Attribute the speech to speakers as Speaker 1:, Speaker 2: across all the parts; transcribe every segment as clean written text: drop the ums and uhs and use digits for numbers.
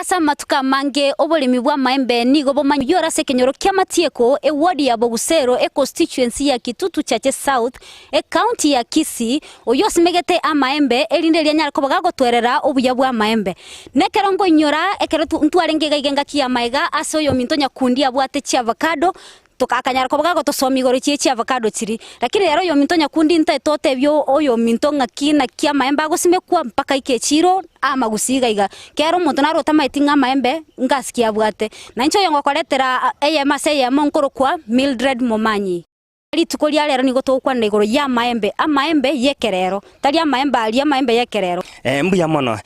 Speaker 1: asa matuka mange obolimi bwa maembe nigo bomanyora se kenyoro kya matieko e ward ya Bogusero e constituency ya Kitutu Chache South e county ya Kisii oyo simegete amaembe elinde lya nyarako bagago twerera obuya bwa maembe nekerongo nyora ekero ntwarengega igenga kia maiga ase oyo minto nyakundi abwate chi avocado tukakanyara ko bagago tosomi goro chi avocado chiri lakini rero yo minto nyakundi nta tote byo oyo minto ngakina kia maembe agosime kwa mpaka ikechiro ama gusiga iga kero muntu narota maitinga maembe ngasikia bwate na ncho yongo koletera eye monkoro kwa Mildred Momanyi litukolia lero nigo tokwana igoro ya maembe amaembe yekerero tali amaembe ali amaembe yekerero
Speaker 2: mbuya mono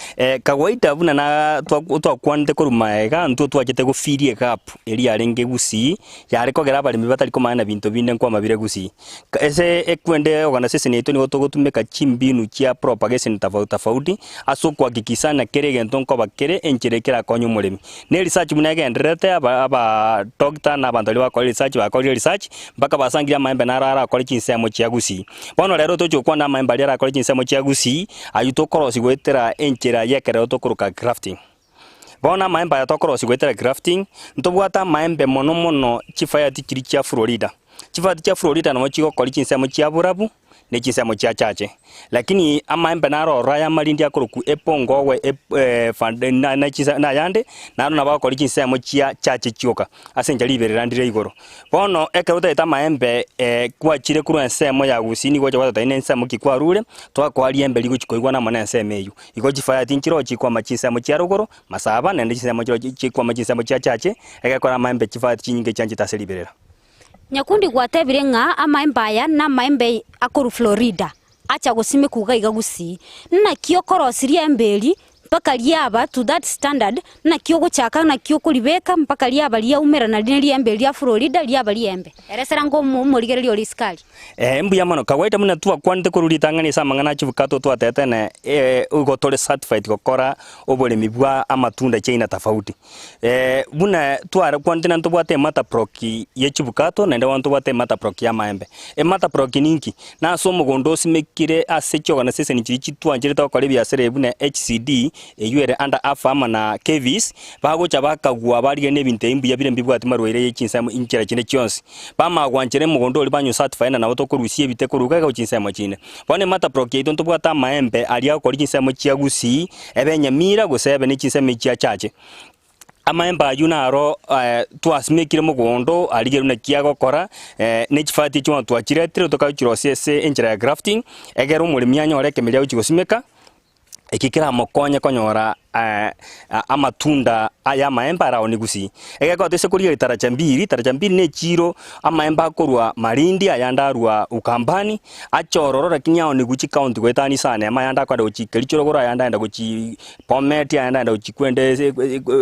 Speaker 2: kawaida buna na twakwande korumaega ntu twakete gufirie gap eri arenge gusi yare kogera bali mibatari komana bintu binde kwa mabire gusi ese ekwende organization yetu nigo togotumeka chimbinu chia propagation tofauti aso kuhakikisha na kerege ntonko bakere encherekera konyo murimi ne research munage enderete aba doctor na bandoli bakora research mpaka basangira maembe narara akora kinsemo chia gusi bono rero tochokwa na maembe ari akora kinsemo chia gusi ayuto korosi gwetera enchera yekere otokuruka grafting bona maembe atokorosi gwetera grafting ntobwata maembe mono chifaya tikiri chia Florida no chigo kora kinsemo chia burabu ne kinsemo chia chache lakini amaembe naro raya malindi akuruku epongowe na yande naro nabakora kinsemo chia chache chioka asenja libererandire igoro bono ekeruta eta maembe kwachire kuru ensemo ya gusini goje wata ine ensemo kikwarure twakwari embe ligo chikoigwa na mona ensemo eyu igo chifaya tinchiro chikwa machinsemo chia rugoro masaba nende chinsemo chikwa machinsemo chia chache ekekora maembe chifaya chinyinge chanje taseliberera
Speaker 1: nyakundi gwatebire nga amaembe aya na maembe akuru Florida acha gusime kuga igagusi na kio korosiria embeli mpaka liaba to that standard na kio guchaka na kio kulibeka mpaka liaba lia umera na lia embeli ya Florida liaba liembe eresera ngo murigere lyo liskali
Speaker 2: mbuya mono kawaida muna tuwa kwande kurulitangani samangana chivukato twatetene ugotole certified gokora obolemi bwa amatunda chaina tofauti buna twara kwande na ntobwate mata proki yechivukato na ndewa ntobwate mata proki ya maembe mata proki ninki na so mugondo simekire asecho kana sese ni chichi twanjire twakore byasere buna HCD eyuere under afama na KVs bagocha bakagwa barige nebinte imbuya bire mbibwati marwere yechinsamo inchera chine chionsi bama gwanjire mugondo oli banyu certified na tokorusie bitekoruga uchinsemo chine bone mata prokiito ntobwata maembe ali akora chinsemo chia gusi ebenyamira gusebe ni chinsemo chia chache amaembe ayuna aro twasimekire mugondo aligeru na kiago kora ne chifati chwa twachiretire tokachirosese enchera ya grafting egero mulimi anyore kemelia uchigosimeka ekikira mokonya konyora amatunda aya maembe arao nigusi egeko tese kuriye tarachambiri ne chiro amaembe akorwa marindi ayandarwa ukambani achororo kinyao niguchi county gwetani sana amayanda kwada uchikelichoro gora ayanda guchi Bomet ayanda uchikwende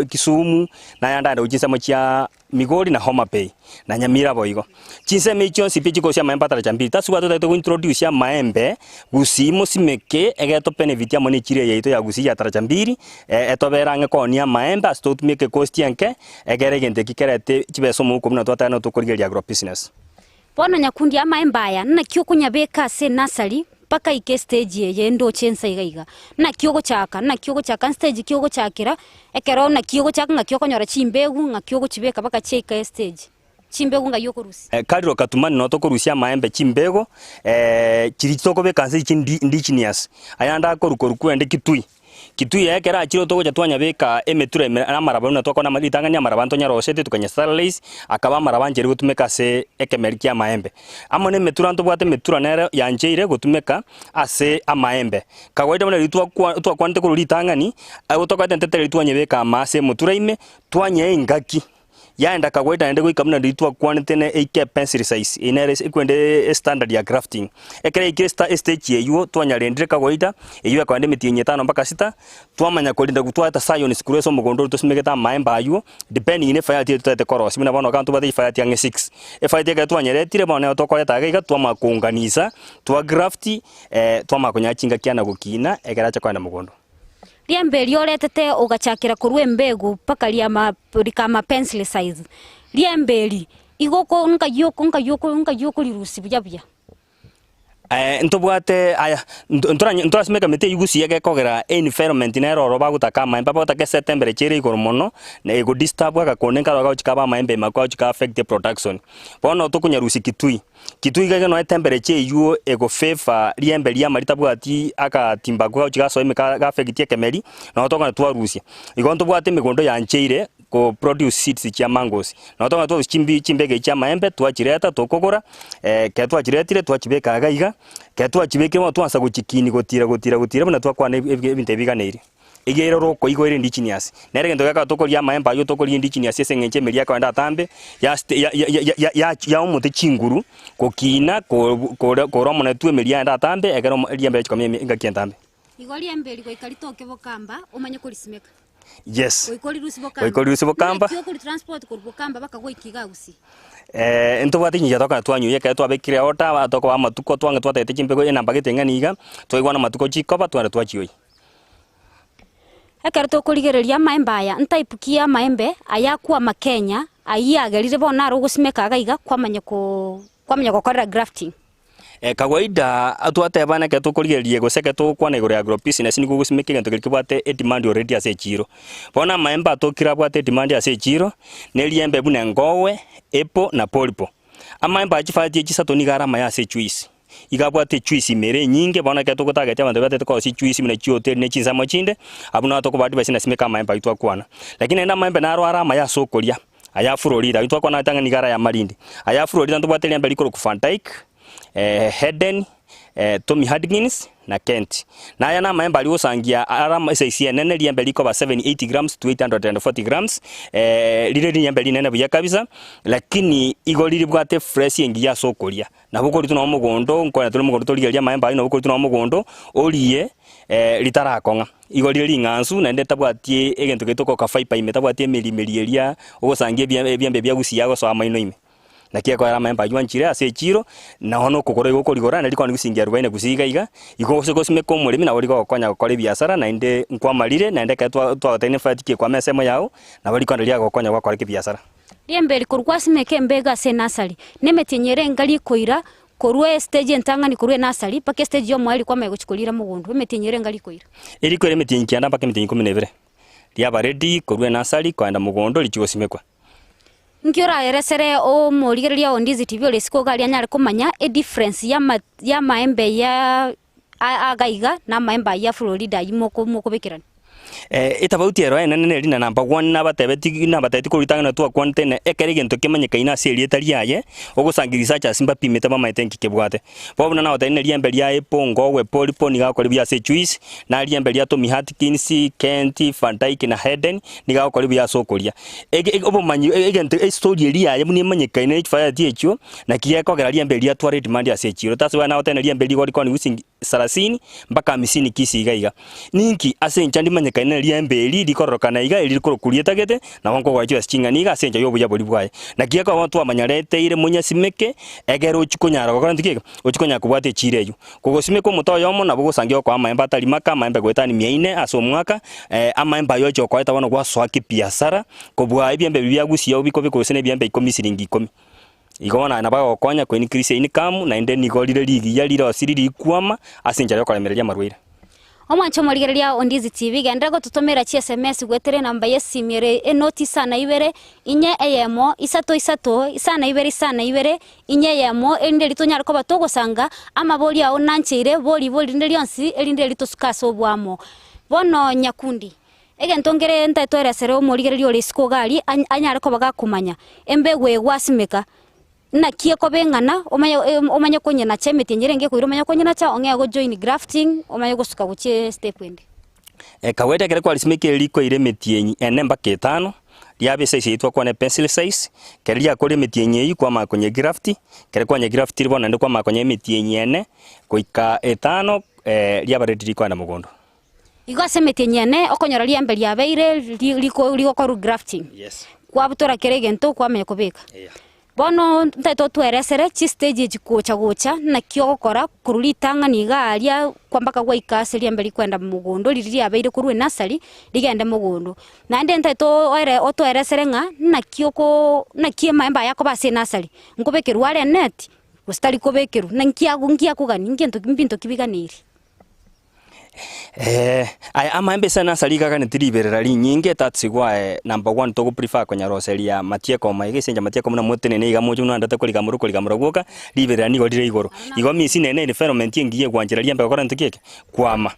Speaker 2: Kisumu na ayanda uchisema chia Migori na Homa Bay na Nyamira boigo chinseme icho sipichiko sia maembe tarachambiri tasubwa to introduce ya maembe gusi musimeke egeto benefit ya moni chire yeito ya gusi ya tarachambiri etoberange konia maembe astotumike cost yanke egeregente kikerete chibeso muko muna twatana tukorigeria agro business
Speaker 1: bono nyakundi amaembe aya na kyo kunyabeka se nasali paka ike stage ye ndo chensa igaiga na kyogo chaka stage kyogo chakira ekero na kyogo chaka nga kyogo nyora chimbegu nga kyogo chibeka paka cheka stage chimbegu nga yoko rusi
Speaker 2: kadro katumani no tokorusia maembe chimbego chiritoko bekanse indigenous ayanda korukoruku ende kitui yakera achiro togo twanya beka emetura na maraba na twakona malitanganya maraba ntonya rosete tukanya starlace akaba maraba njeri gutumeka se ekemerikia maembe amone metura ntobwate metura nere yanjeire gutumeka ase amaembe kawaida mona litwa kwante kurulitangani agutokate ntetere twanya beka amase mutura ime twanya engaki yaenda kawaida ende guikamuna litwa kwanetene AK pencil size inere ikwende standard ya grafting ekere ikesta stage yeyo twanyarendire kawaida eyo akwande mitinye 5 mpaka 6 twamanya kolinda gutwata science kureso mugondo tosimegeta maemba ayo depending ne fire tete koros mina bono kantu bati fire yange 6 fire yake twanyaretire bono tokoleta agaiga twama kunganisa twa grafti twama kunyachinga kiana gukina ekeracha kwenda mugondo
Speaker 1: liembe lioletete ugachakira kurwe mbegu paka liama pencil size liembe igoko nka yoko lirusi buya
Speaker 2: ntobwate aya ntora simeka mete yugusi yake kogera environment nero roba gutaka maembe bota ke September chere igoro mono na ego disturb ga konenka roga uchikaba maembe makwa uchika affect the production bono tukunyarusi kitui gage no temperature yuo ego favor liembe lia marita bwati aka timba kwa uchika so imeka ga affect kemeri no toka twa rusia igo ntobwate migondo yancheire ko produce seeds chia mangos no tonga to chimbege chia maembe twachireta tokogora ke twachiretire twachibeka gaiga ke twachibeke mo twansa guchikini gotira buna twakwana ebinte biganeri igero roko igo ire indigenous nere gento gaka tokoria maembe ayo tokoria indigenous esengenche meria kwenda tambe ya umuti chinguru kokina ko romo na tue meria nda tambe egero liembe chikomye ngakientambe
Speaker 1: igori embe liko ikarito kebokamba umanye kurisimeka.
Speaker 2: Yes.
Speaker 1: Oikori rusibo kamba. Kyo kuri transport kurbo kamba baka go ikigagusi.
Speaker 2: Ntobwati nyi yatoka twanyu yeke twabekire ota batoko wa matuko twange twatete chimpego ena mbagete nganiga twaigwana matuko chikoba tware twachioi.
Speaker 1: Ekarto kurigereria maembe aya ntaipukia maembe aya kwa Makenya ayagerire bona rugusimeka gaiga kwamanya gukorera grafting.
Speaker 2: Kawaida atwatebana ke tukurigerie guseke tukwana iguru ya agrobusiness nigo gusimeke gento kiribwate demand already ase chiro bona maemba tukira bwate demand ase chiro neliembe bune ngowe epo na polipo amaemba achifati chisato ni garama ya ase juice igabwate juice mere nyinge bona ke tukutagete abantu bate ko si juice mune hotel ne chinza mochinde abuna tukubadi basina simeka maemba itwa kwana lakini na maembe na arama ya sokoria aya Florida itwa kwana tanga ni gara ya Malindi aya Florida ntubwate liembe likoro ku Fantaik Hedden, Tommy Hudgens na Kent. Na aya na maemba aliosangia arama size nene liembe liko ba 780 grams to 840 grams. Lile liembe linene buya kabisa lakini igo lili bwate fresh yengia sokolia. Na buko lituna omugondo nkona tuli mugondo toligeria maemba ino buko lituna omugondo oliye litarakonga. Igo lili ngansu na ndeta bwatie egento getoko ka fiber imeta bwatie melieria ogosangia ebyembe bya gusiyago so amaino ime. Na kia kwa maemba yuanchire ase chiro na hono kokore gokorigora na likwa ngusingia 40 gusiga iga igose gosime ko murimi na bori gokonya gukora biashara na inde nkwamarire na inde ka twatene fatike kwa mesemo yao na bori kwandalia gokonya gukora biashara
Speaker 1: liembe likorwa simeke mbega se nasari nemetenyere ngali koira korwe stage ntanga ni korwe nasari pake stage yo mwali kwa megochikolira mugundu metenyere ngali koira
Speaker 2: eri kwere metinkianda pake metinyi 12 lia baredi korwe nasari kwanda mugundu lichigosimekwa
Speaker 1: Nkiora eresere o morigereria Ondizi TV ole siko gali anyare kumanya a difference ya maembe ya agaiga na maembe ya Florida imoko bekirana.
Speaker 2: Itabauti ero nene rina number 1 na batebeti na bateti kuritanga twa content ekere gento kimanyika ina seri etari yaye ogusangiri research simba pimete mama etenki kebwate bobuna na otene liembe lia epongo we polipo ni gakora bya se juice na liembe lia Tommy Hudgens Kent Fantaik na Hedden ni gakora bya sokoria obomanyi egento story eria yaye muni manyika ina fire tiecho na kiye kogera liembe lia tware demand ya se chiro taswa na otene liembe lia gori koni using 30 mpaka 50 kisi igaiga ninki ase nchandi manyika ina liembe li dikorokana iga ili kurokurieta gete na wanko kwa jwa chingani iga senja yobu ya boli bwaye na kieka watu amanyarete ile munya simeke egero chikunyara gokora ndikeka ochikonya kubwate chireju kugosimeko muto yomo na bugo sangio kwa maemba talimaka maembe gwetani 400 aso mwaka amaemba yocho kwa eta wana kwa swaki biashara kubwa ibyembe bibya gusiya ubiko bikosene byembe 10 siringi 10 igona na bago konya ko increase income na inde ni golire ligi ya lira siriri kwama asenja yokolemereria marwira
Speaker 1: Omwancho morigereria Ondizi TV gendego tutomera chi SMS gwetere namba yesimire enoti sana ibere inye eyemo isato isana ibere inye yemo ende litonyara ko batogosanga amaboli awo nanchire boli ndeli onsi elinde litosukaso bwamo bono nyakundi egento ngere ntaitore sere omorigereria ole siko gali anyara ko bagakumanya embegwe gwasimeka na kieko bengana omanya konyena chemete nyerenge ko iromanya konyena cha onge go join grafting omanya gusuka guche step end
Speaker 2: kawete kere kwa lisimeke liko ire metienyi ene mbake 5 liabe size itwa kwa ne pencil size kere lia kore metienyi yi kwa makonye grafti kere kwa nye grafti ribona ndo kwa makonye metienyi ene koika 5 liaba rediri kwa na mugondo
Speaker 1: igose metienyi ene okonyora liambe liabeire liko ko grafting
Speaker 2: yes
Speaker 1: kwa butora kere gento kwa menya kubeka bono ntaito tweresere chi stage gocha na kyo gukora kurulitanga ni garia kwambaka gwaikase liembe likwenda mugondo liri abeire kurwe nasari ligende mugondo na ende ntaito otweresere nga na kyo maemba yako base nasari nkobekirwa ale net gustari kubekeru na nkia kugani ngento kimpinto kibiganiri
Speaker 2: amaembe sana salika kana tiriberera rinyinge tatsigwa number 1 to prefer konya roseria matieko maige senja matieko muna motene ne iga moju nanda takoliga muruko gwoka riberera ni godire igoro igo misi ne environment ngiye gwanjira riambe gukora ntukeke kwama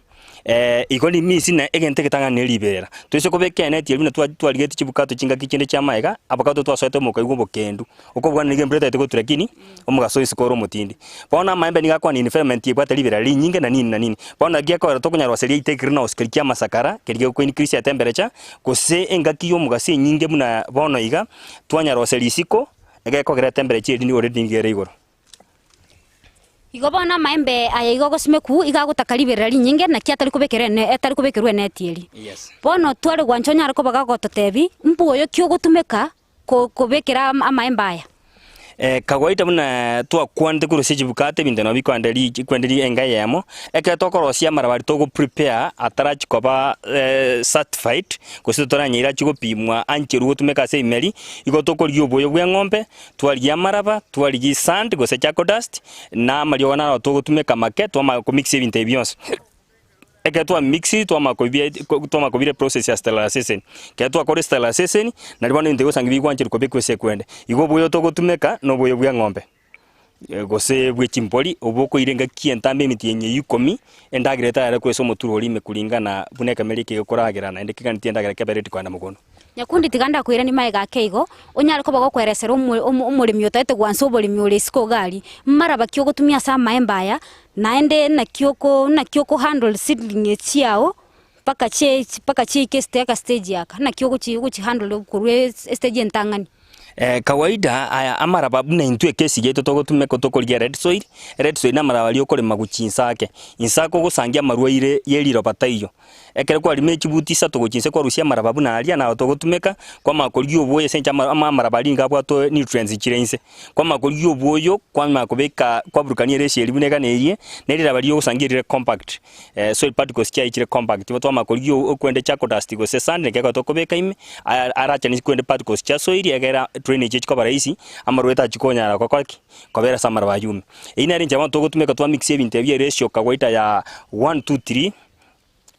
Speaker 2: igoni misi na egente kitanga ne riberera twese kobeke ne tielina twaligeti chibukato chinga kichende cha maiga abakato twasoete muko igombo kendu uko bwana nige mbreta teko turakini omugaso isikoro mutindi bona maembe niga kwa ni environment yebwata riberera rinyinge na nini bona gia kwa tokonya roseria itekirina oskirkia masakara kerige ko increase ya temperature kose engaki yo mugasi nyinge muna bono iga twanya roseria isiko egeko gera temperature ni already ngere igoro
Speaker 1: igobona maembe aya igogo simeku igagutakaribera rinyinge na kiatari kubekerene etari kubekerwe netieri
Speaker 2: yes
Speaker 1: bono tware gwanchonya ariko bagagototebi mpuoyo kyo gutumeka kubekera amaembe aya
Speaker 2: kawaida muna twa kwande kuruseji bukate binde no bikwanderi engai yamo eke tokorosia marabari to go prepare atarachi koba certified kusitora nyira chigo pimwa ancheru gutumeka se imeli igo tokorio boyo bwa ng'ombe twaria maraba twaria sand go se chako dust na mario na to gutumeka market to ma mix binte bions eke twa mixi twa makobire process ya sterilization ke twa kore sterilization na ribano ndego sangi bigwanche rukobekwe sekwende igo boyo to gutumeka no boyo bwa ng'ombe gose bwe chimpoli oboko irenga kientambe mitienye yukomi endagireta yare kweso moturori mekulingana buneka melike gokoragira na ndikigani tiendagera kebereti kwa na mugono
Speaker 1: nyakundi tiganda kwira ni maiga keigo onyare ko bagokweresera umurimi otete gwanso obulimi ule siko gali maraba kyo gutumia sa maembe aya naende na kyoko handle seedling chiao paka che ke stage yaka na kyo guchi handle kurwe stage entangani
Speaker 2: kawaida aya amaraba buna intwe kesi yeto togotumeka tokoria red soil na maraba lyo kole maguchinsake insako gusangia marwaire yeriro bataiyo ekere kwa limechi butisa togochinse kwa rusia maraba buna alia na togotumeka kwa makorio boye sencha maraba linga bwato nutrients chirense kwa makorio boyo kwa makobeka kwa burukani resi libuneka nerie nerira bali gusangia compact soil particles chia ichire compact twa makorio okwende chako dust go se sand nekeka tokobeka ime aracha ni kwende particles chia soil egera drainage chikoba raisi amarweta chikonya kwa kobera samara bayume ina rinja wantu gotumeka twa mix ebinte bya ratio kawaida ya 1-2-3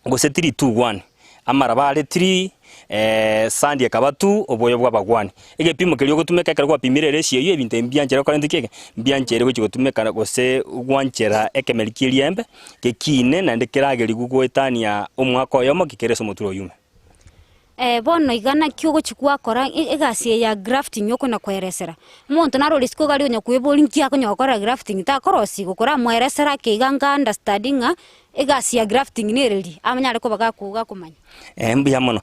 Speaker 2: gose 3-2-1 amaraba ale 3 sandi akaba 2 oboyo bwa bagwani ege pimo kelyo gotumeka kare kwa pimire ratio yo ebinte mbyanjera kwa ndikeke mbyanjere go gotumeka gose gwanchera ekemelikieri embe kekine na ndikirageri gugwetania omwaka oyomo kikereso moturo yume
Speaker 1: bono igana kyo gochikwa kora egasi ya grafting yoko na kweresera muntu naro risiko gali onyo kweboli nkia konyokora grafting ta korosi gukora mweresera ke iganga understanding egasi ya grafting nereli amanyare ko bagakuga kumanya
Speaker 2: mbya mono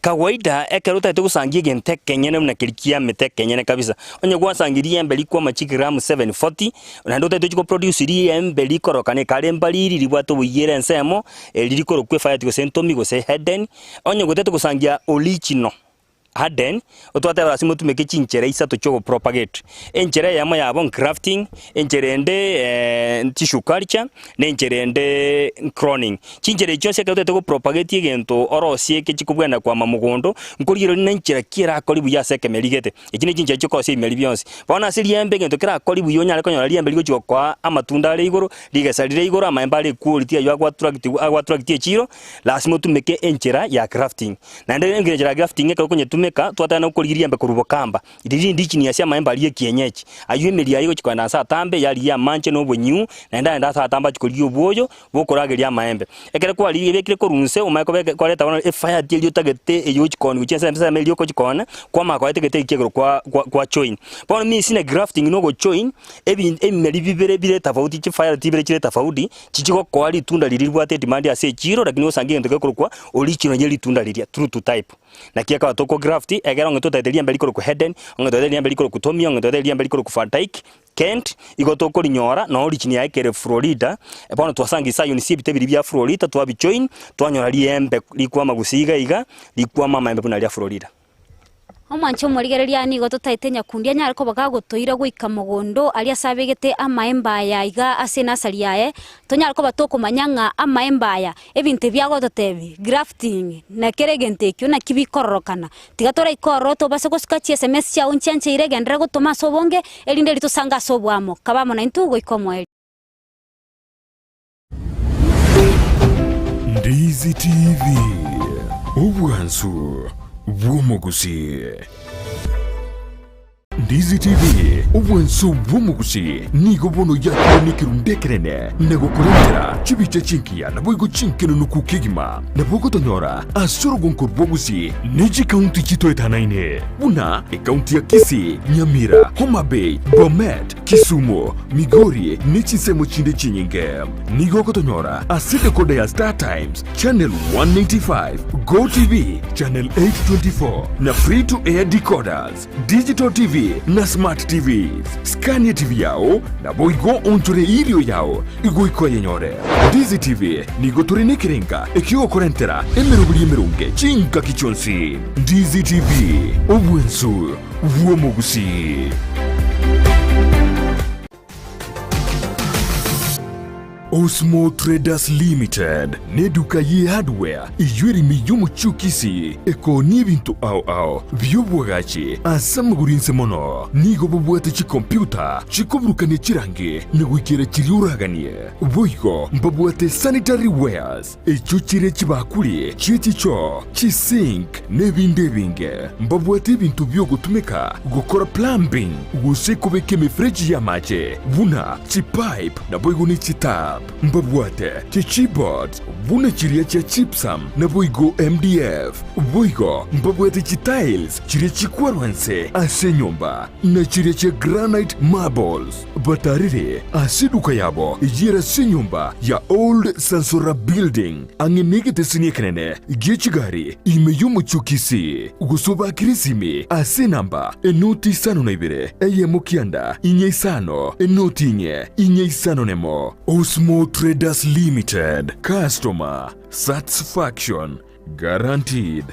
Speaker 2: kawaida ekeruta tugusangie gente kenyene na kirikia mete kenyene kabisa onyo gwasangirie mbeli kwa machigram 740 na ndote tuko produce ri mbeli korokane kale mbali ri bwato buyere nsemo liri korokwe fire to sentomi go se headen onyo gote tugusangia original Harden otwate basimo tumeke chinchere isa to chogo propagate enchere yamo yabo crafting encherende tissue culture ne encherende cloning chinchere cyose ka to propagate gento orosie ke chikubwena kwa mamugondo nkuriro ne enchera kira koli buya seke meligete ekine chinchere chiko se meli bionse bona siriembe gento kira koli buyo nyale konyo liembe ligo kwa amatunda ale igoro ligasalire igoro amembale quality yo agwatraktie chiro lasimo tumeke enchera ya crafting na ndenge enchera crafting ka konye meka twatana ukoligiria mbe kurubo kamba iriri ndichini yasia maemba aliye kienyeji ayu emelia yigo chikwana sa tambe yali ya manche no bonyu na nda sa tamba chikoliyo boyo bokorageria maembe ekere kwa aliye bekire korunse umayeko beke kwaleta wana fire deal yotagete eyo chikoni uchensa msa melio ko chikona kwa mako ategete ikegro kwa join bona mi sine grafting no go join emeli bibere bire tafauti chi fire tibere chire tafauti chichiko kwa ali tunda lilibwate demand ya se chiro lakini osangie ndeke kwa original yeli tunda lilia true to type na kiaka toko grafti egera ngetotetheria mbeli ko headen ngetotetheria mbeli ko kutomia ngetotetheria mbeli ko kufantaik Kent igotoko linyora na origin ya ekere Florida ebono twasangi sayo ni sibite biri bya Florida twabijoin twanyora liembe likwa magusiga iga likwa mama embe buna lya Florida
Speaker 1: Omwancho morigereria nigo totaite Nyakundi anyare ko bagagotoire goika mogondo ali asabegete amaemba ya iga ase nasari yae tonyare ko batokomanyanga amaemba ya ebinte byago totebi grafting na keregente kyo na kibikororokana tigatora ikoro to base gosikachi SMS ya unchanche iregendera gotoma sobonge elinde litosanga sobwamo kabamo na intugo ikomo.
Speaker 3: Ndizi TV Obwansu Bwomogusi. Ndizi TV Obwansu Bwomogusi nigo bono yakire nikirundekerene nego kurendera chibiche chinkia na boigo chinkeno nukukigima na bogo tonyora asoro gonkor bogusi neji county chito etanaine una county ya Kisii, Nyamira, Homa Bay, Bomet, Kisumu, Migori nechi semo chinde chinyinge nigo kotonyora asite kode ya Star Times channel 195 Go TV channel 824 na free to air decoders digital TV na smart TVs Scania TV yao na boigo onchore ilio yao igo iko yenyore Ndizi TV nigo turine kirenga ekio korentera emerubuli emerunge chinka kichonsi Ndizi TV Obwensu Bwomogusi. Osmo Traders Limited neduka ye hardware ijweri miyomo chukisi eko nibintu au byobwagachi asamugurinse mono nigo bobwate chi computer chikobrukane chirange negwikere chiriuraganie boigo mbabwate sanitary wares echuchire chibakuli chichicho chisink nebindebinge mbabwate bintu byogutumika gukora plumbing gusekobeke mifreji ya mache buna chipipe na boigo ni chitap mbabwate chichibot buna chiria cha chipsam na boigo MDF boigo mbabwate chitiles chiria chikwarwanse ase nyomba na chiria cha granite marbles batarire asiduka yabo ijira se nyomba ya old Sansora building angenegete siniekenene gechigari imeyumu chukisi gusoba kirisimi ase namba enoti sano na ibere eye mokianda inye isano enoti inye isano nemo Osmo Traders Limited. Customer satisfaction guaranteed.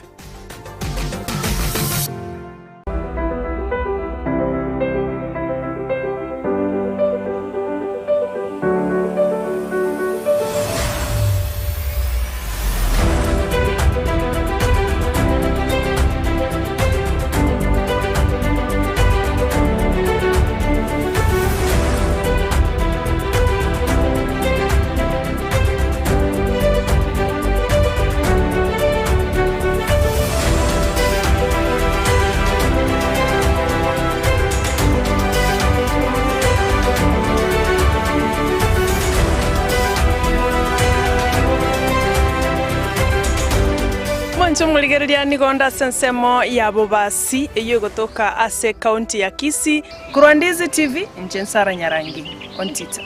Speaker 4: Muligereria nigonda sensemo ya bobasi eyo gotoka ase county ya Kisii kurwa Ndizi TV Njensara Nyarangi ontita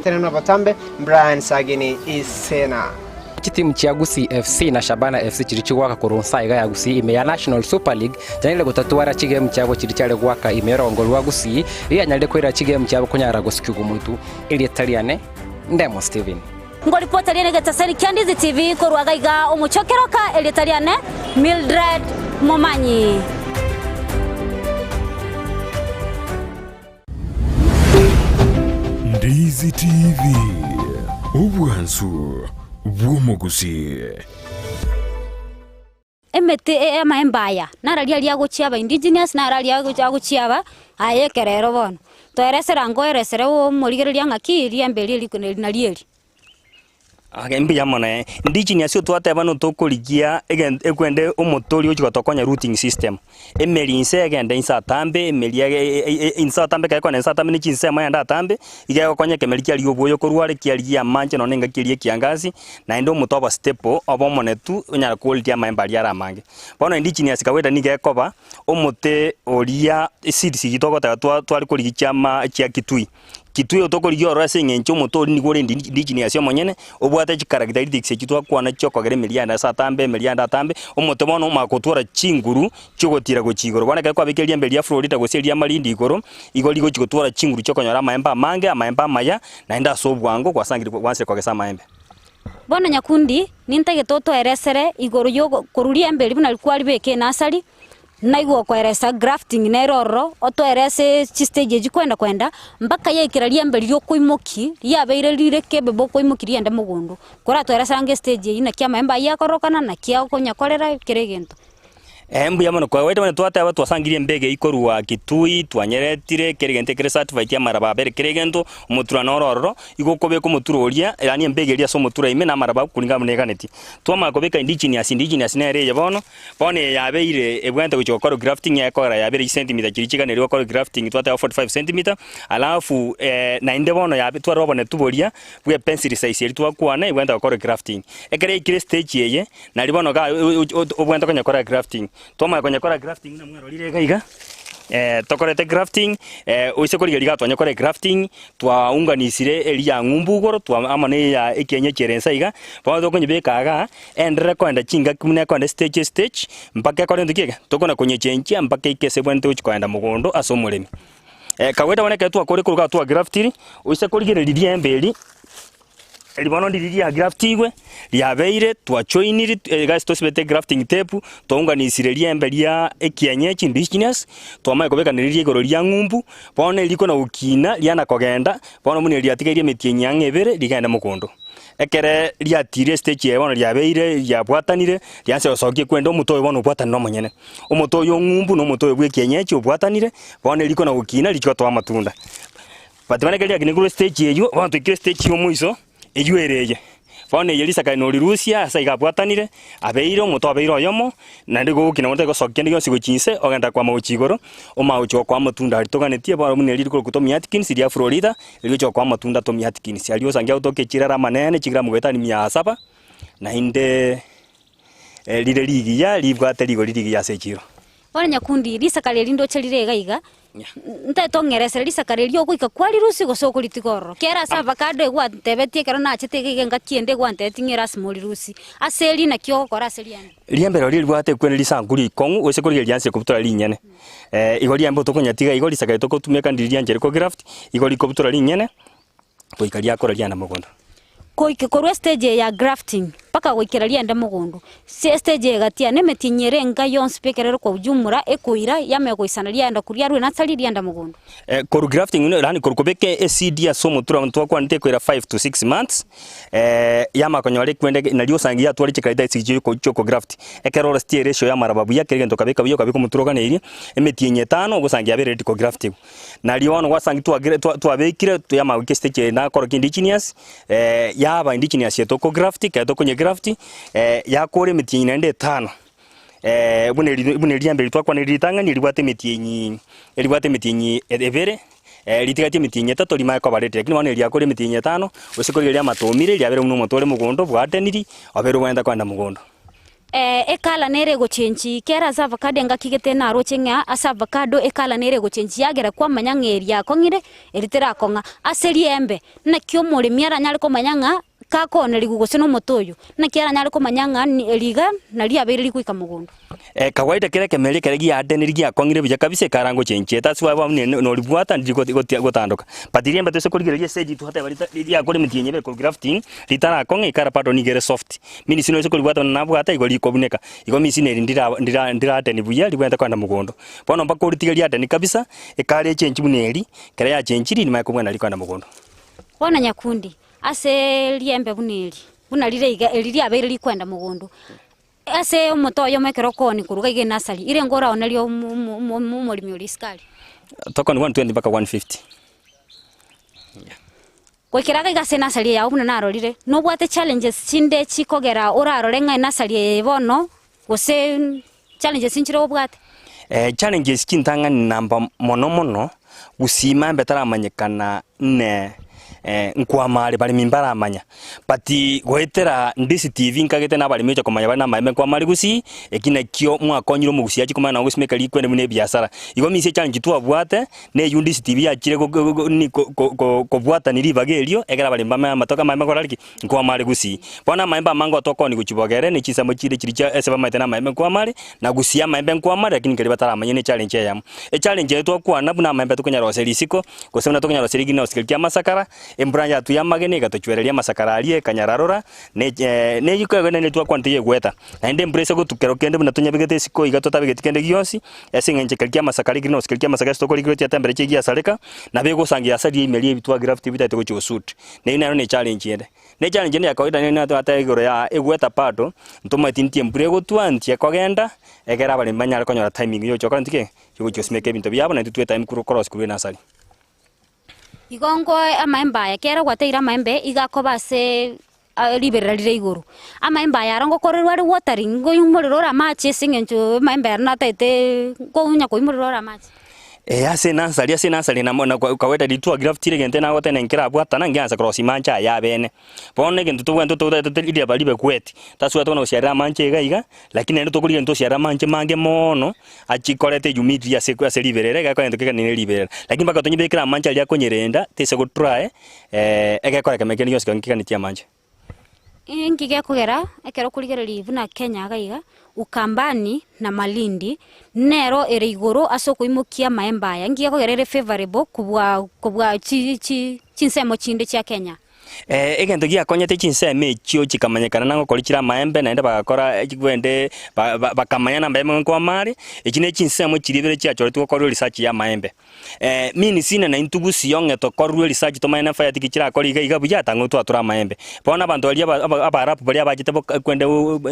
Speaker 5: tena batambe Brian Sagini Isena
Speaker 6: timu cha Gusii FC na Shabana FC chirichigwaka kurunsa iga ya Gusii ime ya National Super League janile gotatwara chigame cyabo chirichale gwaka imerongolwa Gusii iya nyalde kwera chigame cyabo kunyara gosikigo mutu ili Italiane Ndemo Steven
Speaker 1: ngo ripota liene gatasani kya Ndizi TV korwaga iga omuchokeroka elitaliane Mildred Momanyi.
Speaker 3: Ndizi TV Obwansu Bwomogusi.
Speaker 1: Emete amaembaya naralia liago chiaba indigenous naralia go chiaba ayekerero bono toeresera ngo eresere wo murigereria ngaki riambeli likuneli na lieli
Speaker 2: agembi yamone indigenous yo twateba no tokorigia ekwende omotori ochigotokonya routing system emerinse egende insatambe emeria insatambe kaiko na insatambe ni chinsema yanda tambe igego konya kemerikia rio boyo korware kiaria manje no nenga kirie kiangazi na endo mutoba stepo obomonetu onyara quality amemba yara mange bono indigenous kaweda nigekoba omote oria seeds gitogota twari kurigichama chia kitui Kituyo toko ligyo rase ngencho motori ni gore indigenous yo monyene obwata characteristics ekitwa kwana choko gere milianda satambe milianda tambe omotomo no makotura chinguru chigotira go chigoro bana kwa bekelia mbelia Florida go selia malindi igoro igoli go chigotwara chinguru choko nyora maemba mange amaemba maya naenda sobwango kwa sangiri kwanse kwa gesa maembe
Speaker 1: bono Nyakundi nintege toto eresere igoro yo koruria mbeli buna likuwa libeke nasali naigwo kweresa grafting neroro otwerese stage kwenda mpaka yekira liembe lyo kuimuki yabeire lire kebe boko imuki riende mugundu kora tweresa nge stage ina kia maemba yakorokana na kia konyakorera kiregento
Speaker 2: Mbuya mono kwa wete twateba twasangirie mbege ikorwa kitui twanyeretire kirigente kire certified ya maraba bere kirigento umutura nororo igokobe ko muturoria yani mbege ria so mutura ime na maraba kuringa muneganeti twama kobeka indigenous nere yebono bone yabeire ebwente guchokora grafting yakora yabere centimeter kirichiga ne ryo grafting twateba 45 cm alafu na inde bono yabe twarobone tuboria bwe pencil size eri twakwana ebwente gukora grafting ekere ikire stage yeye na ribono ga obwente konyakora grafting toma konyakora grafting na mwero lire gaiga tokorete grafting oise koriga liga twanyakora grafting twaunganisire elia ngumbugoro twa amane ya ekenye cherensa iga pa tokonyebekaga endre kwenda chinga kumune kwenda stage mpaka kore ndikega tokona konyechenchia mpaka ikese bwente uchikwenda mugondo asomuremi kaweta boneka twakore kuruga twa grafting oise korigere lirie mbeli elibono ndiriria graftigwe liabeire twachoiniri guys tosibete grafting tape twaunganisire liembe lia ekienyechi indigenous twamaye kobekaniririe igoro lia ngumbu bone liko na ukina liana kogenda bone mune liatigerie metienyange ebere ligenda mukondo ekere liatire stage yebono liabeire liabwatanire lianse osokie kwenda omutoyo bono bwatana no monyene omutoyo ngumbu no mutoyo bwe kienyechi obwatanire bone liko na ukina licho twa matunda batwana kelia kiniguru stage yeyo bantu ikire stage yo muiso ejuereye fone yelisa kaino lirusia asa igabwatanire abeiro muto abeiro yomo na ndigo kina mutego sokia ndigo sigochinse ogenda kwa mauchigoro o maucho kwa matunda ritoganetie bwa mune liriko kutomia Atkins ya Florida licho kwa matunda to Atkins alio sangia utoke chirara manene chigira mugeta ni 700 na inde lire ligi ya libwate ligo ligi ya sechiro
Speaker 1: wana nyakundi lisa kale lindo chalire gaiga ntatongerese lisa kale lyo kuika kwali rusi gosoko litigoro kera sa avocado egwa tebetie kero na chitege ngakiende gwa ntetingera small rusi aseli na kyo kora aseli yani
Speaker 2: liembero lilibwate kwene lisa nguri kongu wese kuri lianse kubutora linyene igori ambo tokonyatiga igori saka tokotumeka ndiria njere ko graft igori kubutora linyene toikalia akora liana mugondo
Speaker 1: koikikorwa stage ya grafting paka gwikira lienda mugundu stage gatia nemetinyere nga yonse pekerero kwa ujumura ekoira yame goisana lienda kuria rwe natali lienda mugundu
Speaker 2: koru grafting no rani korukobeke seed ya somo tura mtu kwa nte kwera 5 to 6 months yama konyore kwende na lio sangia twali chikaida sije ko choko graft ekero stie ratio ya marababu ya kerenge tokabeka biyo kabiko muturoga neri emetienye 5 gusangia bere ko grafting na lio ono wasangi tu abekire yama wikestage na koro indigenous yaba indigenous yetoko grafting kato grafti yakore metienye nende 5 bune liambere twakwa ni litanga ni libwate metienye ebere litigati metienye 3 lima kwa barete lakini wane lyakore metienye 5 usikore lya matomire lyabere muno mutore mugondo bwateniri abere wenda kwanda mugondo
Speaker 1: ekala nere gochenji kera za avocado ngakigete na rochenga asa avocado ekala nere gochenji yagera kwa manyangeria kongire eritera konga aseliembe na kyo murimi aranyale ko manyanga kakone ligugoseno motoyo na kiara nyale ko manyanga liga na liabere likuika mugondo
Speaker 2: kawaida kere kemeli kere gi adeniri gi akongire bija kabise karango chenche tasi wa no libwata ndiko gotandoka patirie mbato se kuligere stage tu hata barita ya kore mitienye be ko grafting litara akonge ikara pato ni gere soft mini sino se kulibwata na bwata igoli kobuneka igo misine ndira ateni buya libwata kwanda mugondo pono mpaka uritigeria ateni kabisa ekare chenchi buneri kere ya chenchiri ni maiko mwana likwanda mugondo
Speaker 1: wana nyakundi ase liembe buneri bunalire iga eliri abere likwenda mugondo ase omotoyo mekero koni kuruga ige nasali ire ngora onalio mulimi oliskali
Speaker 2: toko ni 120 mpaka 150
Speaker 1: kwikiraga igase nasali ya ubuna narorire no bwate challenges chinde chikogera urarore ngai nasali bono gose challenges inchiro bwate
Speaker 2: challenges kintanga namba mono gusima mbetara manyekana ne nkwamare bali mimbara amanya pati goetera ndisi TV nkagete na bali mecha komanya bana maime kwa mari gusi ekina kyo mwakonyiro mugusi yachi komana ngusimeka likwende mune biashara igo mise challenge tu abwate ne yundisi TV yachire ko bwata ni libagelio egera bali mbama matoka maime kwa raliki kwa mari gusi bona maimba mango toko ni kuchibogere ni chisa mochire chiricha eseba maitena maime kwa mari na gusi ya maime kwa mari lakini kali batara amanye ne challenge yam challenge yetu kwa na buna maime tukanya roseli siko gosema tukanya roseli gina osikilkia masakara embura ya tu ya magene gatuchwereria masakararie kanyararora ne yiko ne twa kwantiye gweta na ende embrace go tukero kende buna tunya bigete siko igato tabigete kende gyosi yasinga nchekelkia masakari kino skelkia masakari stokoli kiroti ya temperature gi asaleka na bego sangi asali imeli bitwa gravity bitate go chosut ne ina ne challenge yende ne challenge ya kawaida ne nato ata igoro ya egweta pato ntoma tintie mpure go twantie kogenda egera bali manyara konyora timing yo chokora ntike yo chosimeke bintu byabo na tutwe time kuro cross kuri nasali
Speaker 1: igongo amaemba ya kera gwateira maembe igakoba se liberalire iguru amaemba ya rongo korerwa ri watering go yumurora machi singencho maemba na tete go nya ko yumurora machi
Speaker 2: ase nasali na mona kaweta ditu gravity regente na gote nenkira bwata na ngianza cross mancha ya bene pone ke ntutu ile balibe kweti tasu atona usiara mancha iga lakini ndo tukuri ndo usiara mancha mange mono achikorete humidity ya seku ase liberere ga kwento keka ni liberere lakini baka tonye bekira mancha ya konyerenda tese go try ege kore kemekeni yosika ngika ni tia mancha
Speaker 1: ngige kugera ekero kurigereri buna Kenya gaiga Ukambani na Malindi nero ere iguru asoko imukia maemba ya ngige kugerere favorable kubwa chinsemo chinde cha Kenya
Speaker 2: egento gia konyete chinseme chio chikamanyekana nango kolichira maembe naende bagakora egwende bakamanya na mbeme kwa mari echine chinsemo chiribere chia choretu ko research ya maembe mini sine na intugusi yonge to ko research to maena faya tikichira ko iga buya tango to atura maembe bona bantu ali abarapu bali abajite kwende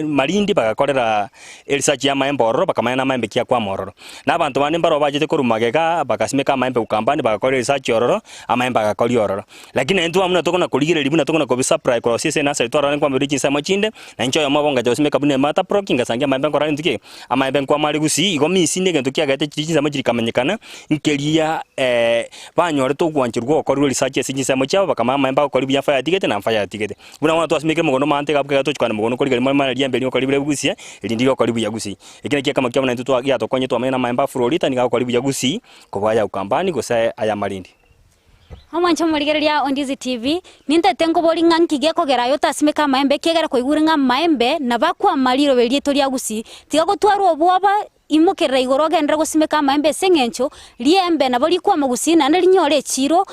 Speaker 2: Malindi bagakorera research ya maembe ororo bakamanya na maembe kia kwa mororo na bantu bane mbaro bajite ko rumageka bakasimeka maembe Ukambani bagakorera research ororo amaembe bagakori ororo lakini entu amuna tokona libuna tokona ko supply ko sese na sari twara kwa mbiri chinsa machinde na ncho ya mabonga josime kabune mata proking gasangia maembe ko rantike amaembe kwa mali gusi igo misinde gento kia gate chinsa machiri kamanyekana nkelia banyore to gwanchirwo ko research chinsa machaba bakama maembe ko libya fire ticket na fire ticket buna wana to asimeke mugono mante kabka to chikana mugono ko ligali mali liambe ko libya gusi elindiro ko libya gusi ikine kia kama kia na ntutu ya to konye to amena maembe Florida ni ko libya gusi ko baya Ukambani ko sai aya Malindi
Speaker 1: Hamancho murigereria Ondizi TV ninte tengo bolinga nkige kogera yota simeka maembe kegera ko iguringa maembe na bakwa maliro belie toria gusi tiga gotwaro obwaba imukera igoro gendera gosimeka maembe sengencho liembe na boli kwa magusina na linyore chiro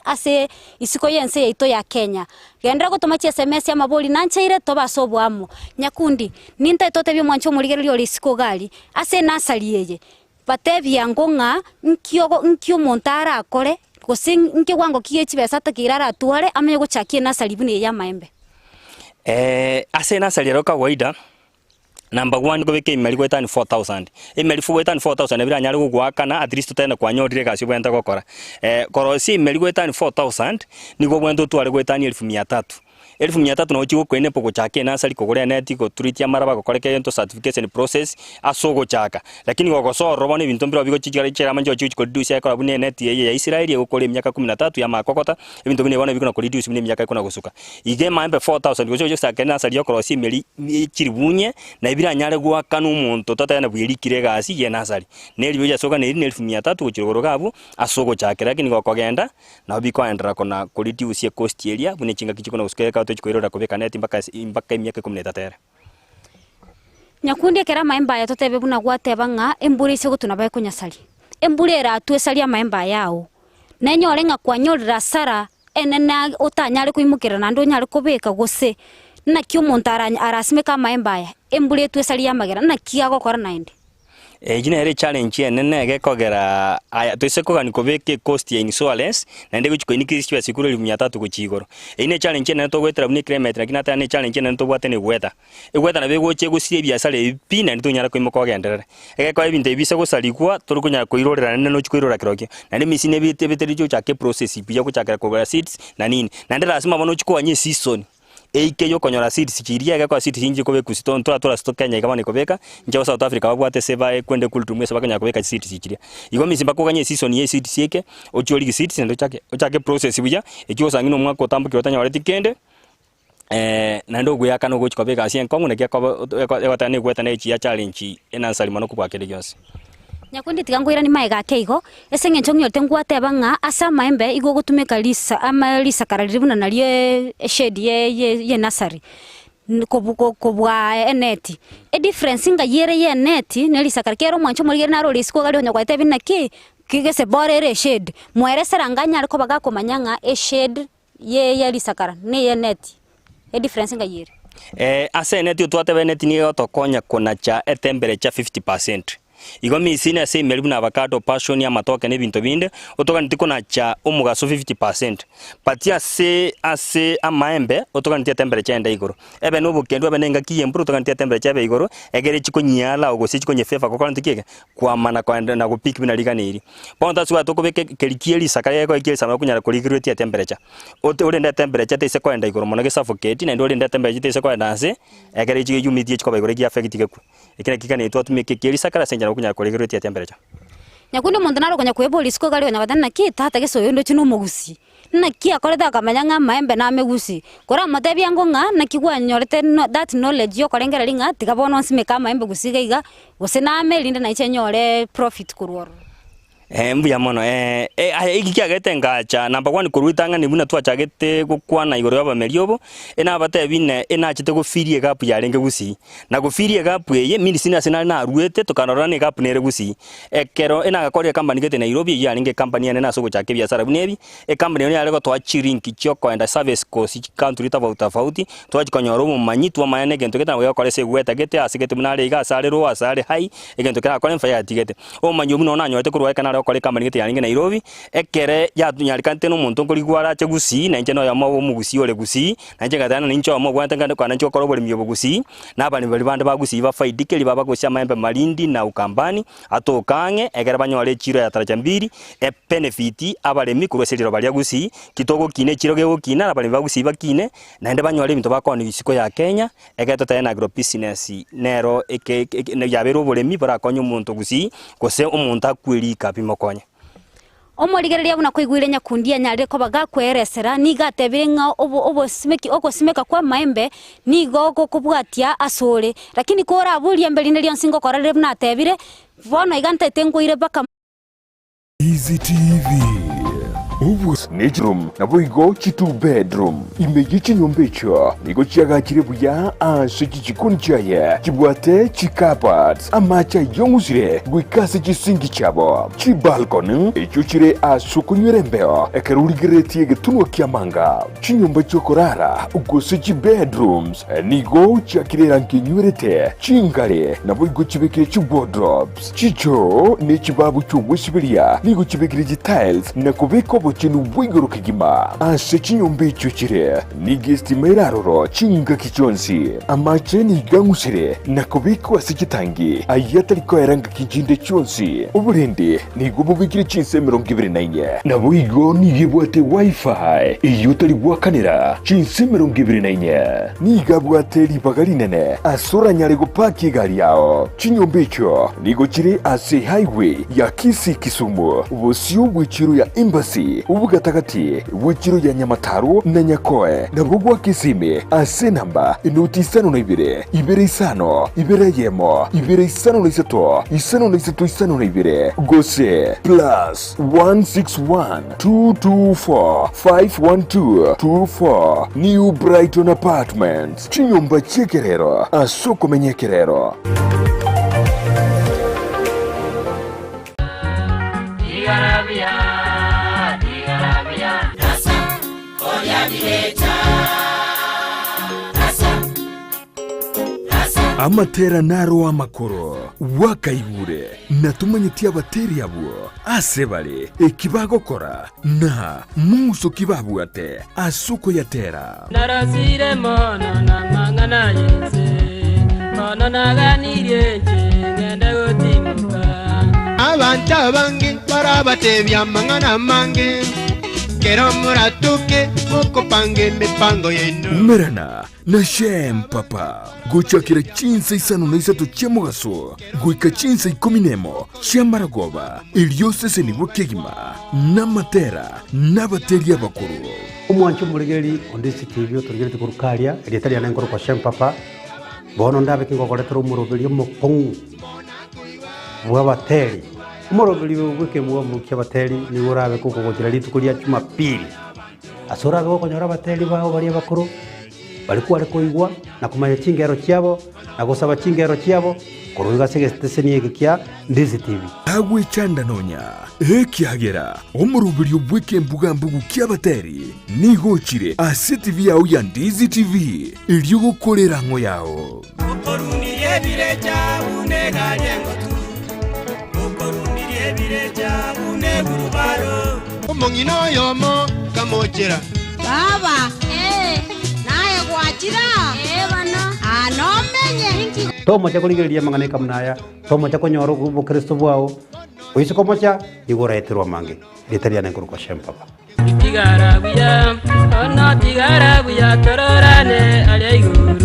Speaker 1: ase isiko yense yaito ya Kenya gendera gotomachi SMS ya maboli nanchaire tobasobwamo nyakundi ninte tote byo mwancho murigereria olisiko gali ase nasali yeye batebya ngonga nkyo montara akore gose nke gwango kiye chibesa takirara tuare amenye gochakie nasali bune ya maembe
Speaker 2: ase nasali ro kawaida number 1 gobeke imeli gweta ni 4000 imeli gweta ni 4000 ebira nyari gugwakana at least tena kwanyorire kasi bwenta gokora korosi imeli gweta ni 4000 nigo bwento tware gweta ni 1300 1300 no chigo kwene poko chake nasali kogore neti ko treatia maraba kokoreke ento certification process asogo chaka lakini gogoso robone bintu mbiro bigo chichira chera manjo chichi ko reduce yakora bune neti ya Israeli yokole myaka 13 ya makokota ebintu bine bona biko ko reduce bine myaka ikona gusuka ige maembe 4000 gocho jo sake nasali yokoro simeli chiribunye na ibira nyare gwa kanu umuntu tata na bwirikire gasi ye nasali neli byo jasoka neli 1300 gochirogoro gabu asogo chake lakini gokogenda na biko endera kona ko reduce cost area bune chinga kichiko na gusuka to chikoirora kubeka neti mpaka imyaka 13
Speaker 1: nyakundi kera maemba ya totebe buna gwateba nga emburi ise gutuna baye kunyasali emburi era tuesalia maemba yao nenyore nga kwanyorira sara enena otanyare kuimukira na ndo nyare kubeka gose na kyo montara arasimeka maemba ya emburi tuesalia magera na kiago kora naende
Speaker 2: jina ere challenge yenene gekogera aya toiseko gani kobeke cost ya insurance na ndego chiko inikirishwa sikuru 300 kuchigoro ine challenge nene to gwetera buni kilometer lakini ata ne challenge nene to bwate ne gweta egweta na bego che gusie biasara epina nito nyara ko imoko genderere egeko ebinte ibise gusalikwa turukunya ko irorera nene no chiko irora kiroke na ndi misine bite bite chake process ibya kuchakira ko seeds na nini na ndi lazima bono chiko anye season eike yo konyora seeds chiria kwa seeds inji kobe kusito ntora stock Kenya kama nikobeka nje South Africa babwate seba kwende kultumwe seba Kenya kobeka seeds chiria igo misimba ko kanye season ye seeds yeke ochori seeds ndo chake process buya ekyo sangino mwako tambuki otanya wale tikende na ndo guyaka no gochikobeka asien kongu ne kyako ekotane gweta na echi ya challenge enansali mano kubakele gyose
Speaker 1: nyakundi tigangwira ni maega keigo esenge nchongyo tengwate banga asa maembe igo gutumeka lisa ama lisa karalibuna nalie shade ye nasari kobwa eneti difference nga yere ye neti nelisa karkero mwancho muri na roli siko gali onyakwa tebina ki kigese borere shade mwere seranganya ariko bagakomanyanga shade ye lisakara ne ye net e difference ngayire
Speaker 2: ase net twatebe net ni yotokonya kuna cha temperature 50%. Igo misine ase melibu na avocado passion ya matoke ne bintu binde otoka ntiko na cha umugaso 50%. Patia ase amaembe otoka ntia temperature enda igoro. Ebe no bukendo ebe nenga kiyemburu otoka ntia temperature ebe igoro egere chiko nyala ogosi chiko nyefefa ko kwantikeke kwa mana kwa na gupiki bina liganiri. Ponta suwa toko beke kelikieli sakaya ko ikieli sama kunyara koligiro tia temperature. Ode nda temperature te se ko enda igoro monage suffocate na ndo nda temperature te se ko enda ase egere chiko humidity chiko igoro gi affect ke ku. Ekina kikane to tumeke keli sakara senja kunya koligiro tia temperature.
Speaker 1: Nyakundo muntu naro konya kweboli siko gali onya badana ki tata geso yondo chino mugusi. Na ki akoreda kamanya maembe na megusi. Kora matebi yango nga na kigwa nyorete that knowledge yo korengera linga tikabono nsime kama maembe gusiga iga gusena amelinde na ichenyore profit kurworo.
Speaker 2: Mbuya mono igikiagete ngacha number 1 kuruitanga ni buna twachagete gukwana igoro yaba meriobo ena bate bine ena chite gufirie gap yarenge gusi na gufirie gap ye medicine asina na ruete tukanora ni gap nere gusi ekero ena gakore company gete Nairobi yarenge company ene na soko chake biashara bunebi company ene yarego twachirinki choko enda service cost country tofauti twachikonyoro mu manyi twa mayane gento geta ngo yakore se gweta gete asigete munare iga asare ro asare hai egento kera kore mfa yatigete o manyu muno na nyote kurwa kana kore company gete yaringe Nairobi ekere ya tunyarikante no muntu ngorigwara che gusi na nje no ya mawo mugusi ole gusi na nje gatana ni ncho mo gwanta ngande kwa ncho korobole myobo gusi na bali bande bagusi ba faidike li baba gusya maembe Malindi na Ukambani atokange egere banyore chiro ya taracha mbiri benefit abale mikuru seliro bali gusi kitogo kine chiro ge gukina na bali bagusi bakine na ende banyore bintu bakoni bisiko ya Kenya egeto tena agro business nero yabero bolemi bara konyo muntu gusi kose umuntu akwiri kapimo konye
Speaker 1: omorigereria buna kwigwire nyakundia nyare ko bagakweresera nigatebire nga obo simeka kwa maembe nigogo kubwatia asore lakini kora abulia mbelinde lyo nsingo korare buna tebire bono igante tengoire baka
Speaker 3: Easy TV. Ubus Nejrum na boigo chitu bedroom imeji chinyombecho nigo chiagachire buya asiki chikunchaye chibwate chikapat amacha yongusire gwikase chisingi chabo chibalkon echuchire asukunyerembeo ekerurigireti getunwa kiamanga chinyombecho korara ugose bedrooms nigo chiakirera nkenywerete chingare na boigo chibekire chibodrops chicho ne chibabu chubwesibiria nigo chibekire tiles na kubeko chinu bwigoro kigima ase chinyombe chuchire nigestima iraroro chinga kichonsi amache ni gangusire nakobiko asikitangi ayatariko eranga kijinde chonsi uburende nigububikire chinse 24 nabo igo nigibwate wifi iyo tari bwakanira chinse 24 nigabwate libagarinene asora nyare gupaki gari yao chinyombe cho nigo chire ase highway ya Kisii Kisumu ubusio bw'ichiro ya embassy ubugatagati bw'ikiro ya Nyamataro na Nyakoe na bugwa Kisime ase namba inoti 52 2 yemo 2 gose plus 161 224 512 24 New Brighton Apartments chinyomba chekerero asoko menyekerero amatera naro amakoro wakaigure natumanyetia bateri abo asebale ekibagokora na muso kibabwate asuko yatera
Speaker 7: narazire mono na mangana yenze mono naganirie ngende gotimuka
Speaker 8: abantu abange barabatebya mangana mange kero muratuke mukopange mipango yenu
Speaker 3: umerana na shem papa gochakira chinsa isano na isato chemogaso goika chinsa ikominemo chamaragoba eliosese nibo kegima na matera na bateria bakuru
Speaker 9: umwancho muregeri ondesi TV otorgerete kurukaria elietaria na ngoro kwa shem papa bono ndabe kingo koletero umurobeli mopong bwa bateri umurobeli bweke mwa mukia bateri ni urabe kuko gogira litukuria Jumapili asora go konyora bateri bao bari bakuru balikuwa kuigwa na kumanya chingero chiabo na gusaba chingero chiabo kuruga segesteseni kia Ndizi TV
Speaker 3: agwe chanda nonya ekiagera omurubirio bweke mbuga mbugu kiabateri nigochire ase TV yao ya Ndizi TV iliyo gukorera ngo yao
Speaker 10: okorunirie bireja uneganye ngotu okorunirie bireja unegurubaro
Speaker 8: omongino yomo kamochera
Speaker 11: baba naye gwachira bana anomenye
Speaker 9: tomo cha kuligeria mangane kamnaya tomo cha konyoro bukristo bwao uisiko mocha igoretirwa mange litaria na nguru kwa shempapa
Speaker 7: tigarabuya ona tigarabuya tororane ale iguru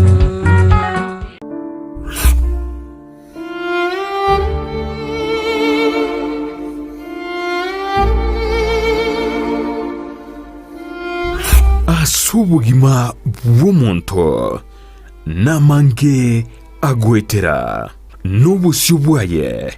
Speaker 3: asubugima bw'omuntu namange agwetera n'obusyo bwaye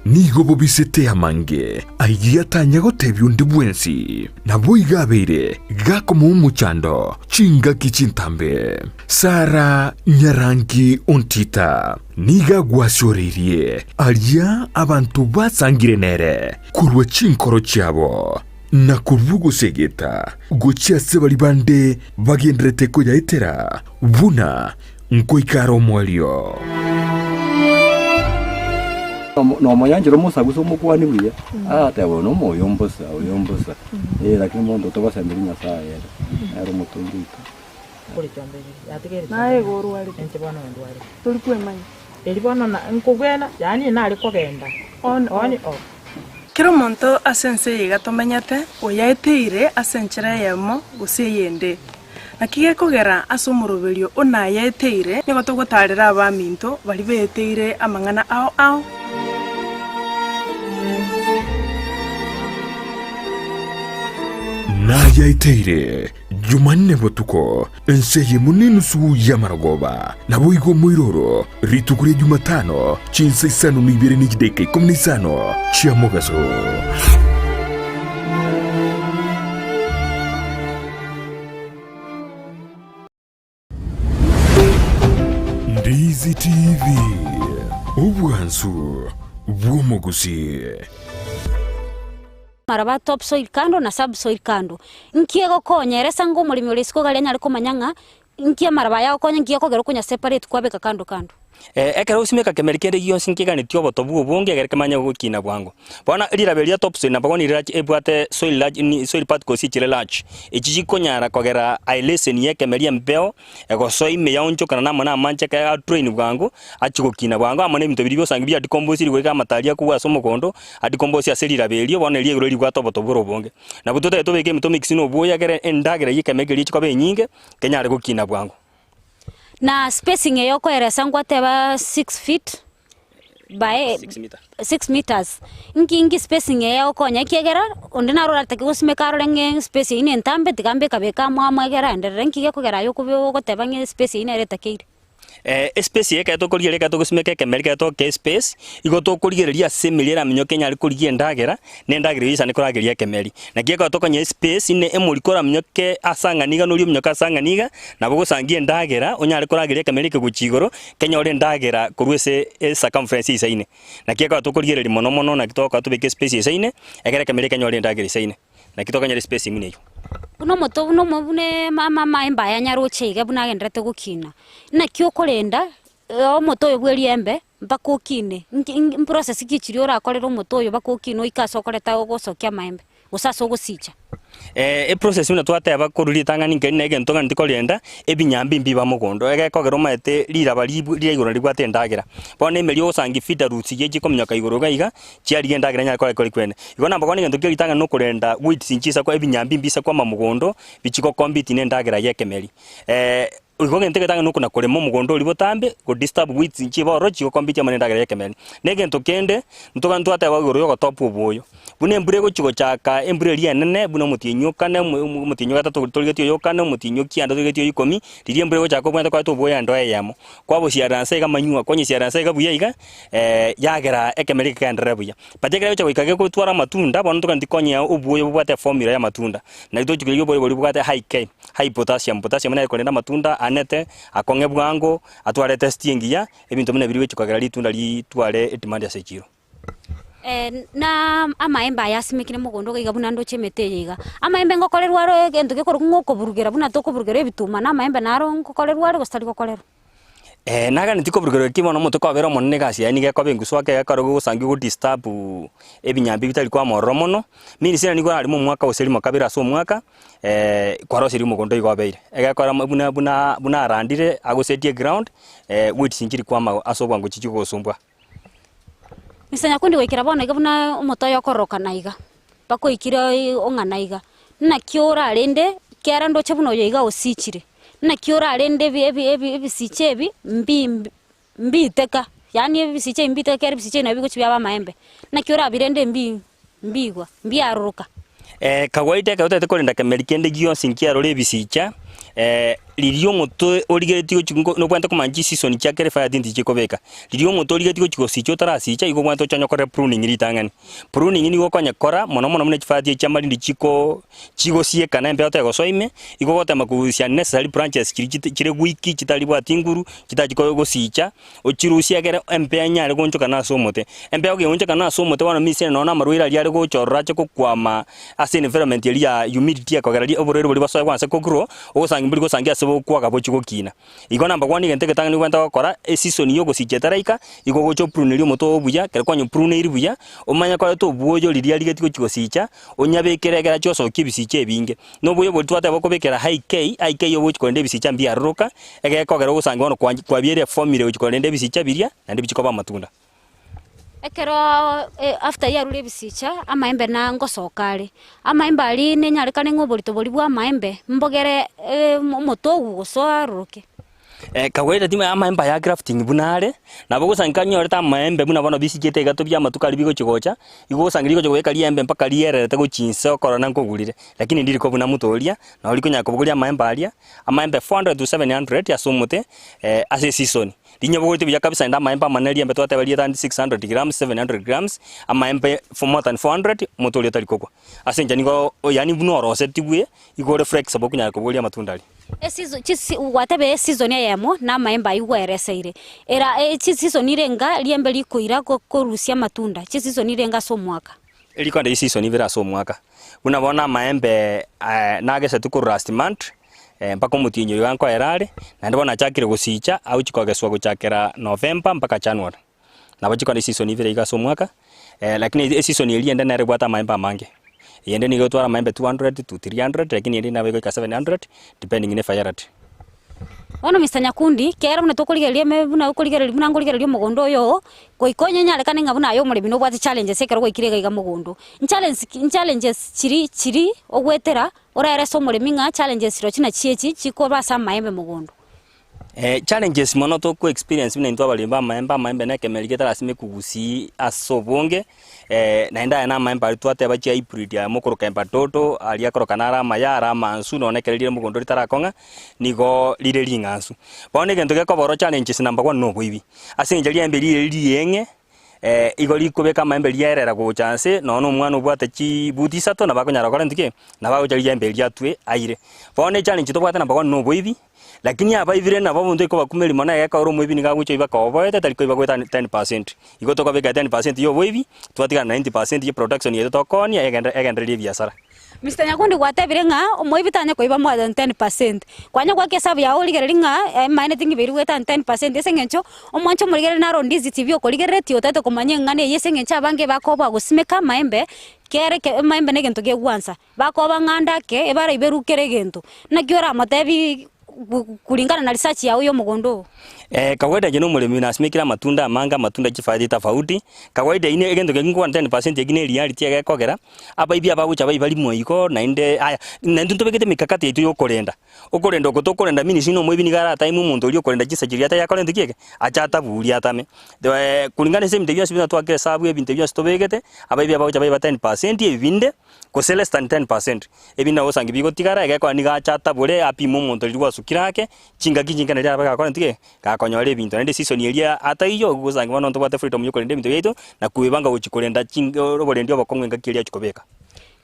Speaker 3: nigo bubisete amange aigiyatanya gotebya undi bwensi nabo igabeire gakoma umuchando chinga kichintambe Sara Nyarangi Ontita niga gwasyoreirie alia abantu basangire nere kurwa chinkoro cyabo na kuvugo segeta gochia sebali bande bagendrete ko yaitera buna nkoikaro mwalio
Speaker 12: no moyanjiro musaguso mukwani buya ate bono moyombosa oyombosa lakini mondo to basembiri nyasaye ero mutungito
Speaker 13: kuri chombe yatigere nae goru ali enche bana ndwari tuli kwemanya eli bana na nkugwena yani nali kogenda on
Speaker 4: kero monto asense yiga tomenyete oyaeteire asenchera yemo guseyende nakige kogera asumurubirio ona yaeteire nigo togotarira abaminto bali beteire amangana ao
Speaker 3: na yaiteire Jumanne botuko enseye munini su yamaragoba nabo igo muiroro ritukure Jumatano chinsa isano nibere nikideke komunisano chiamogaso Ndizi TV ubwansu bwomogusi
Speaker 1: maraba top soil kando na sub soil kando nkiego konyeresa ngo mulimi ulisiko gale nyari kumanyanga nkia maraba yao konya nkia kogero kunya separate kwabeka kando
Speaker 2: ekero usimeka kemerikende giyo sinkigane tiobo tobu bonge gereke manya gukina bwango bona liraberia top soil na bagoni rach ebwate soil large ni soil part ko sichire large echiji konyara kogera I listen ye kemeria mbeo ego soil me yaoncho kana na mana manche ka train bwango achigukina bwango amane bintu biri byosanga bya decompose ri gweka mataria kuwa somo kondo adicompose aselira berio bona ri egro ri gwa tobo tobu robonge na butote tobeke mito mix no boya gere endagere yikemegeri chikobe nyinge kenyare gukina bwango
Speaker 1: na spacing yoko eresangwa teba 6 feet by 6 meters nkingi spacing yoko nyakegera ondina rora takigosimekaro lenge space ine ntambe tikambe kabeka mwamwe gera ndere nkige kugera yoko byo teba nge space ine reta keire
Speaker 2: space yeka to kuriere ka to gusimeke kemerika to ke space igo to kurigereria semilera minyo Kenya ari kurigie ndagera ne ndagera isa ne kurageria kemeri na kieka to konye space ine emurikora minyo ke asanganiga no minyo ka asanganiga na bogo sangie ndagera onya ari kurageria kemeri ke guchigoro Kenya ore ndagera kurwese circumference isa ine na kieka to kurigereria mono na kitoka to beke space isa ine egera kemeri Kenya ore ndagera isa ine na kitoka nyari space imune yo
Speaker 1: uno moto uno mabune mama emba ya nyaroche iga buna gendrete gukina na kyo kolenda o moto yo bweri embe bakokine process kichiri ora akorera moto yo bakokino ikasokoreta gosokia maembe usaso gosicha
Speaker 2: process ina twateba kururi tangani ngene ntonga ndikorenda ebinyambi mbiba mugondo ege kogero maete lira bali lira igoro rigwate ndagera bone meri osangi feeder roots yeji komnyaka igoro gaiga chiari ndagera nya kore kwene igona mbagone ngento kiri tanga no kurenda wheat sinchisa kwa ebinyambi mbisa kwa mamugondo bichiko kombiti ne ndagera yekemeri ugonge nteke tanga nuko na kolemo mugondo uri botambe go disturb with nchiba rochi go kombiti amane ndagera yekemeri nege ntokende ntoka ntwate abagoro yo top uboyo bune mbure go chigo chaka embure ria nene bune mutinyo kana mutinyo gata toligetio yo kana mutinyo kianda toligetio ikomi riri mbure go chaka kwenda kwa to boya ndo yamo kwa bo siaranse ga manyua konye siaranse ga buya iga yagera ekemeri kandre buya patekera cho ikage ko twara matunda bono toka ndikonye uboyo bwate formula ya matunda na ito chikiryo boyo bwate high potassium na ikolenda matunda anete akonge bwango atware test yengiya ebintu bine biri wechukagera litunda litware demand ya sechiro.
Speaker 1: Na amaembe ayasimikire mugondo gaiga buna ndo chemete yiga amaembe ngokorerwa ro gento gikoro ngokoburugera buna tokoburugera ebituma na amaembe naro ngokorerwa ro gostari gokorerwa
Speaker 2: naga nitiko burugero kibono muto kwa bero monne gasi yani ge kobe nguso ake yakaro go sangi go disturb ebinyambi bitali kwa moromono mini sina niko ali mu mwaka oseri makabira so mwaka kwa rosiri mugondo igobeire egakora buna arandire agosetie ground wit sinjiri kwa asobwa ngo chichi go sumbwa
Speaker 1: Misanya kundi wekira bona igabuna umutoyo koroka naiga bako ikire onganaiga na kiora rende kera ndo chebuno yiga osichire na kiora rende ebisiche mbi teka yani ebisiche mbi teka ebisiche na bigo chibya maembe na kiora birende mbigwa aruruka
Speaker 2: kawaida ka utete kolinda kemerikende gyo sinkia role ebisicha lirio moto origetiko chingo no kwanta kumanji season chakere fa dinti chikobeka lirio moto origetiko chiko sicho tarasicha iko kwanto chanyo kore pruning litangani pruning ni gokonya kora mono mune chifati chamali ndi chiko sie kana mbe ote gosoime iko gota makusia necessary branches chire wiki chitali bwa tinguru chitachiko gosicha ochirusia kere mpe nyare goncho kana somote mpe oge goncho kana somote wana mise no na maruira liare go chorra chako kwama as environment ya humidity akogera oborero boli basoya kwanse kokro osangi buli gosangia sebo kwaga bochiko kina iko namba kwani genteke tanga ni kwenta gokora season yo gosichetaraika iko gocho pruneri moto obuya kere kwanyo pruneri buya omanya kwa to buojo liria ligetiko chigosicha onyabekeregera choso kibisiche binge no buyo boli twate bokobekera high k yo bochiko ndebe bisicha mbia roka ege kogera gosangi ono kwa biere formula bochiko ndebe bisicha biria na ndebe chiko ba matunda
Speaker 1: ekero after ya rule bisicha amaembe na ngosokare amaembe ali nenyarekane ngoborito boli bwa amaembe mbogere motogu gosoaruke
Speaker 2: kawaida tima amaembe ya grafting bunare na bogo sankanya oreta amaembe buna bono bisichete gato bya matukali bigo chigocha igo sangiriko chogweka liembe mpaka lierere tego chinso korona nkogulire lakini ndiri ko buna mutoria na oliko nyako bogolia amaembe alia amaembe 400 to 700 ya somote ase season linya bogote bya kabisa nda amaembe manali embe tote bali 600 grams 700 grams amaembe for more than 400 mutoria talikoko ase njaniko yani buno rose tibwe igore flexible kunyako bogolia matundali
Speaker 1: season whatever season ya yamo na maemba igwereseire era season irenga liembe likuira korusia matunda season irenga so mwaka
Speaker 2: elikonde season ivira so mwaka unabona maembe nagese tuku last month mpaka mutinyo yanko erare na ndibona chakire gusicha au chikogeswa guchakira November mpaka January na bachikonde season ivira iga so mwaka lakini season ilienda na rebwata maembe mange yende ni gotwara maembe 200 to 300 lakini yende na wego ka 700 depending ne fire rate
Speaker 1: ono misanya kundi kera muna tokoligeria mebuna okoligeria muna ngoligeria mugondo yo koikonya nyale kana ngabuna yo muri bino bwati challenges ekero goikirega iga mugondo challenges chiri ogwetera orere so muri minga challenges ro china chiechi chiko basa maembe mugondo
Speaker 2: challenges mono to ko experience bina ntwa balimba maembe na kemerigeta rasime kugusi asobonge naenda na maembe twate bachi hybrid ya mukuru kemba toto ali akoroka nara mayara mansu no nekerire mugondo litarakonga nigo lire lingansu bone gento ge koboro challenges number 1 no bwibi asenje liembe liyenge igoli kubeka maembe lierera go chance no mwana ubwate chi buti sato na bakonyara kora ndike na bago jali liembe liatwe aire bone challenge to bwate number 1 no bwibi lakini aba ivire na babo ndiko bakumeli mona yaka oro mwibi niga gucho ibaka oboete taliko ibagweta 10% igoto kwa bega 10% yo bwibi twatika 90% ye production yeto tokoni egendre biashara
Speaker 1: Mr. Nyakundi gwatebire nga omwibi tanya ko iba more than 10% kwanya kwa kesabu ya oligere nga mine tingi beru weta 10% esengencho omwancho muligere na rondizi tv okoligerere ti otete komanye ngane yesengencha abange bakoba gusimeka maembe kere ke maembe negento ge gwansa bakoba nganda ke ebara iberukere gento na gyora matebi kulingana na research ya uyo mugondo
Speaker 2: kawaida jeno mulemi na simikira matunda manga matunda chifaidi tofauti kawaida ine egento ngingwa 10% egine reality ya kogera aba ibi aba bucha bali moiko na inde aya na ndunto begete mikakati yetu yokorenda okorenda okotokorenda mini sino mwebi nigara time muntu oli okorenda chisajiri ata yakorenda kieke achata buri atame kulingana same devia sibina twakire sabu ebinte bya stobegete aba ibi aba bucha bali 10% ebinde ko less than 10% ebina osangi bigo tigara egeko niga achata bure api muntu oli wasukirake chinga kijinga na aba gakorenda tieke konyole bintu na season yelia ata iyo gusanga bano ntobate freedom yuko ndende bintu yetu na kuibanga uchikolenda chingo robolendio bakongwe ngakilia chikobeka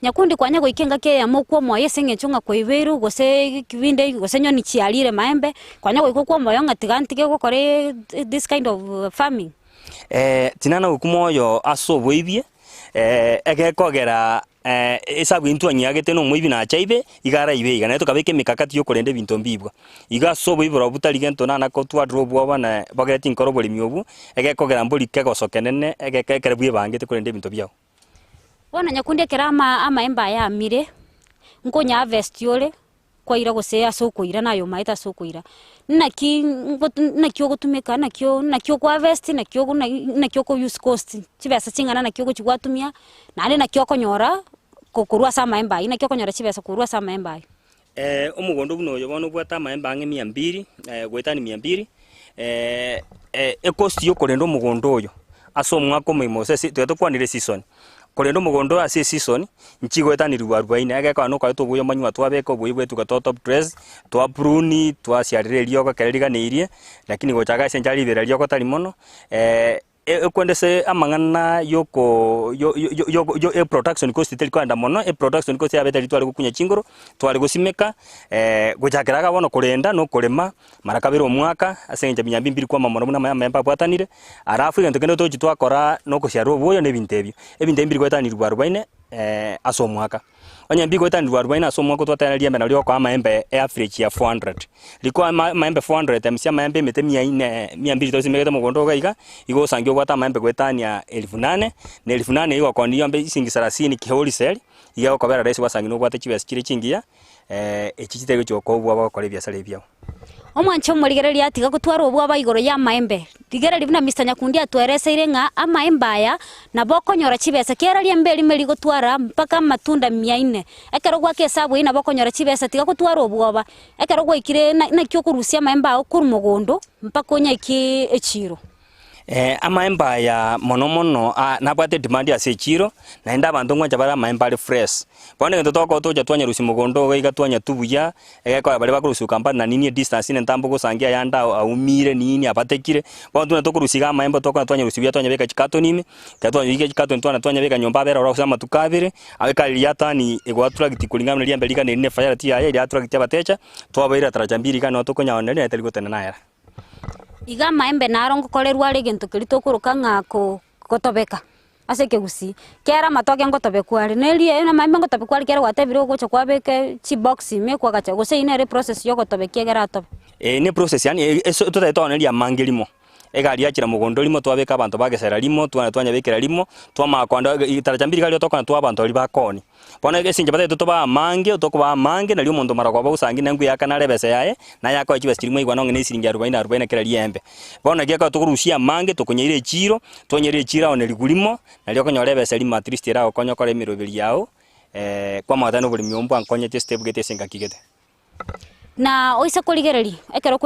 Speaker 1: nyakundi kwanya goikenga ke ya mokwo moye sengechunga kwa iberu gose kibinde gose nyoni chialire maembe kwanya goikwo moyo ngatigantige gukore this kind of farming.
Speaker 2: Tinana ukumoyo aso boibie egekogera esabu into anyagete no mwibi na chaibe igara ibe igana to kabeke mikakati yo kurende binto mbibwa iga so boibro butali gento na ko twa drop bana bageti nkoro boli myobu egekogera mboli kego sokenene egekekere bwe bangete kurende binto byao.
Speaker 1: Wana nyakundi kerama amaemba ya mire nkonya harvest yole kwa ira gose asoko ira nayo maita soko ira nakyo gutumika nakyo kwa harvest nakyo ko use cost chibesa chingana nakyo kuchigwatumia nale nakyo konyora kokurwa sa maemba ina kyo konyora chibesa kurwa sa maemba.
Speaker 2: Omugondo buno yo bono bwata maemba nge 200 gwetani 200 cost yo korendo mugondo oyo aso mwako mwimose tweto kwanire season korendo mugondo ase season nchigo etani rubarubaine ageka no kaito buyo manywa twabeko buyo bwetu ka top dress twa pruni twa siarire lioko kereriga neirie lakini gochaga senjali bera lioko tali mono ekwendese amangana yo production cost teli kwanda mono production cost ya betali twali kukunya chingoro twali gusimeka gochakeraga bono kurenda no kurema marakabiro mwaka asenja binyambi mbiri kwa mamono na mayamba bwatanire arafu gento kendo to twakora no kusyaro boyo ne bintebyo ebinde mbiri kwetani rubarubaine aso mwaka onyambi kwetani rubarubaine aso mwaka twatana liembe na lioko amaembe average ya 400 liko maembe 400 msia maembe mete 200 tosimegete mugondo gaiga igo sangio gwata maembe kwetania 1800 na 1800 igo kondi yambe isingi 30 kiholi sel igo kobera resi wasangino gwata chibes kire chingia echichitego choko bwa bakore biasara byao.
Speaker 1: Omwancho murigereri atiga gutwara obwa baigoro ya maembe rigereri bina Mr. Nyakundi atwereseire nga amaembe aya na bokonyora chibesa kera liembeli meri gutwara mpaka matunda 400 ekero gwa kesabu ina bokonyora chibesa tiga gutwara obwoba ekero gwa ikire na kyo kurusia maembe ao kuru mugondo mpaka onyaki echiro.
Speaker 2: Amaemba ya mono nabwate demand ya sechiro na enda bantu ngwa chabara maemba ali fresh bone ngento toko toja twanya rusi mugondo gaiga twanya tubuya egeko bale bakurusu kampani na nini distance ne ntambo gosangia yanda aumire nini abatekire bontu natoko rusiga maemba toko twanya rusi bya twanya beka chikato nime katwa yike chikato ntwana twanya beka nyomba bera ora kusama tukabire abeka liyatani egwatura gitikulingana na liambelika ne fire ti aya ya tura gitabatecha twabaira tarajambiri kana toko nyaone ne teligotena naira
Speaker 1: iga maembe narongo kolerwa regento kirito kuruka ngako gotobeka ase kegusi kera matoke ngotobekwari nelie na maembe ngotobekwari kera watebiro gocho kwabeke chi box me kwa gacha gose ine re process yo gotobekia gera tobe
Speaker 2: ne process yani eso tutaitona lia mangelimo egari akira mugondo limo twabeka abantu bagesera limo twanya bekera limo twama kwanda itarajambiri gali toka twa abantu ali bakoni bona gesinje bate toba mange otokuba mange na limo ndo marakwa busangi nangu yakana rebese yae na yako chiba stirimo igwa nonge nesiringi 40 kera liembe bona geka tokurusia mange tokunyire chiro tonyire chira one ligulimo na lioko nyorebese limo at least era okonyo kore mirobiri yao kwa matano buli myombo ankonye step gete senga kigete
Speaker 1: na oisa kuligereri ekero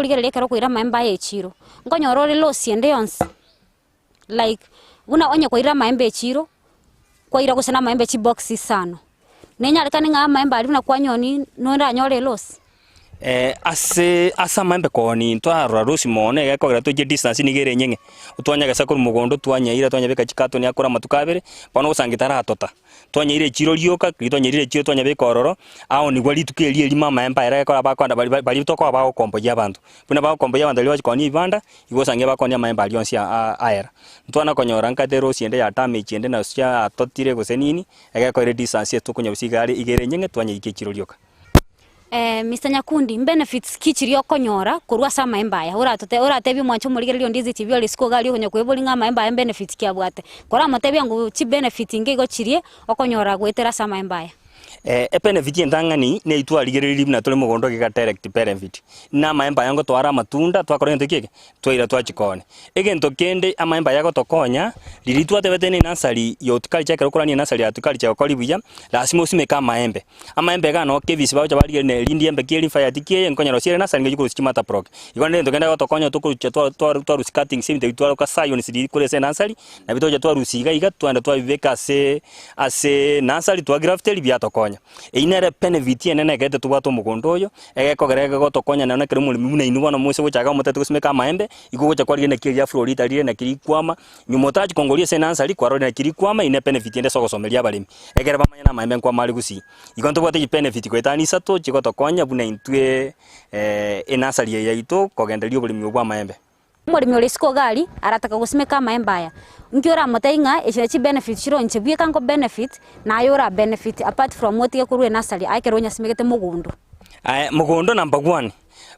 Speaker 1: kuira maemba ya chiro nkonyorore lo siende yonse like una onye kuira maembe echiro kwaira gusena maembe chi box sano nenya lekane nga maembe ali na kwanyoni nonda nyore los
Speaker 2: asa maembe koni ntwara rusi mone gekogera tuje distance nigere nyenge utwanya gasa kuri mugondo twanya ira twanya beka chikato ni akora matukabere bono usangitara atota twanya ire chiro lioka kitwanya ire chiro twanya beka ororo ao ni gwali tukeli elima maembe era gekora bakwanda bali toko ba komboja bantu puna ba komboja bantu liwa koni ibanda igosange bakoni maembe alionsi aera ntwana konyora nkate rosi ende ya tame chiende na sia atotire gosenini egekora distance tukunya usigari igere nyenge twanya ike chiro lioka.
Speaker 1: Mr. Nyakundi benefits kichirio konyora kurwa sa maemba ya uratebi mwancho murigerio ndizi tv oli siko gali onye kwebolinga maemba ya benefits kiabwate kora motebi ngo chi benefit ngego chirie okonyora gwetera sa maemba ya
Speaker 2: benefit ndangani ne itwa ligereri na tole mugondo gika direct benefit na maemba yango twara matunda twakora into kike twaira twachikone egento kende amaemba yago tokonya lilitwa tebete ne nasari yotkali chake rokorani nasari atukali chako koli buya lasimo simeka maembe amaembe gano kevisi bawo chabali ne lindi embe kili fire tikie nkonya rosiere nasari ngejukuru chimata prok ikonde ndo kenda tokonya tukurucha twa cutting sim twara ka sayon sidi kurese nasari na bitoja twa rusiga iga twanda twa viveka ase nasari twa graftel bya toko gotokonya inere benefit enene gete tubwato mugondo yo egekogerega gotokonya na nakere muri muna inuwa na muse gochaga mutete gusimeka maembe igogocha kwari na kiria Florida rire na kiri kwama nyumotaji kongoria senansari kwaro na kiri kwama ine benefit ende sogosomeria barimi egere bamanya na maembe kwa mari gusi igonto bwate benefit kwetani sato chigotokonya buna intwe enasari yaito kogenderio burimi obwa maembe
Speaker 1: murimi uri siko gari arataka gusimeka maembe aya ngiora mutainga echi benefit shiro nchebie kango benefit na ayora benefit apart from what yekurwe nasari aikeronya simegete mugundo
Speaker 2: mugundo number 1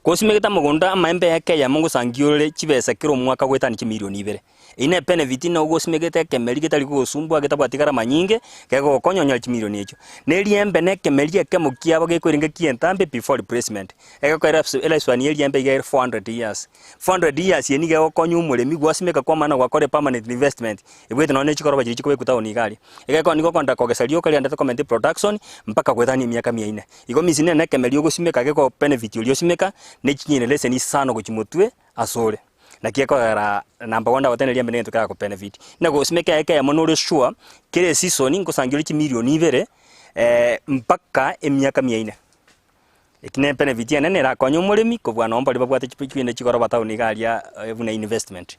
Speaker 2: kosimegeta mugundo maembe yake ya mungu sangiore chibesa kiro mwaka gwetani chimilioni 2 ine benefit no gosimegete kemeri getari gosumbwa getabwatigara manyinge kego konyonya chimilioni echo neriembe ne kemeri ekemukia bagekwiringa kientambe before replacement egokwera eleswani eriembe ge 400 years yenige gokonya umuremi gwasimeka kwa mana gwakore permanent investment ebwete no nechikoro bajiri chikobe kutaoni gari egeko nigo konda kogesario kali anda comment production mpaka gwethani miaka 400 igo misine ne kemeri gosimeka geko benefit ulio simeka nechinyine leseni sano gochimutwe asore na kieko era number 1 watene liambe nento kako benefit nego simeka yake ya monore sure kile season ngosangire chimilioni 2 mpaka emiaka 400 ikine benefit ya nene ra konyo murimi kubwa nomba libabwate chipikwine chikoro batauni garia ebuna investment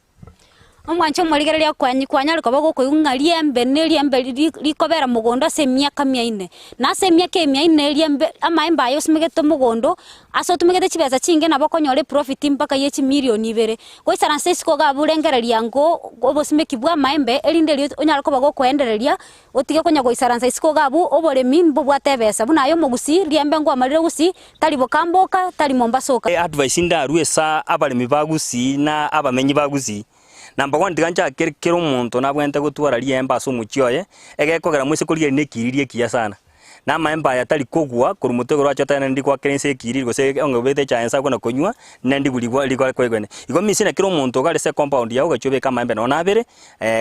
Speaker 1: omwancho murigereria kwanya rikoba gokoyunga liembe ne liembe likobera mugondo se miaka 400 na se miaka 400 liembe amaemba ayo simegete mugondo aso tumegete chibeza chinge nabo konyore profit mpaka yechi milioni 2 goisara sesiko ga burengereria ngo obosimeki bwa maembe elinde onyara koba gokoendereria otige konya goisara sesiko ga bu obore mimbo bwatebesa buna ayo mugusi liembe ngo amarire gusi tali bokamboka tali mombasoka
Speaker 2: advice nda ruesa abalimi bagusi na abamenyi bagusi number 1 diganja kero muntu nabwente gutwara liemba so muchioye egekogera mwise kuriye nekiririe kiya sana na maemba ya tali kogwa kuri mutego rwacho tana ndi kwa kerense kiriri gose ongobete chansa kona konywa nandi buligwa ligwa kwegene igo misina kero muntu gale se compound yawo gachobe kama maembe no nabere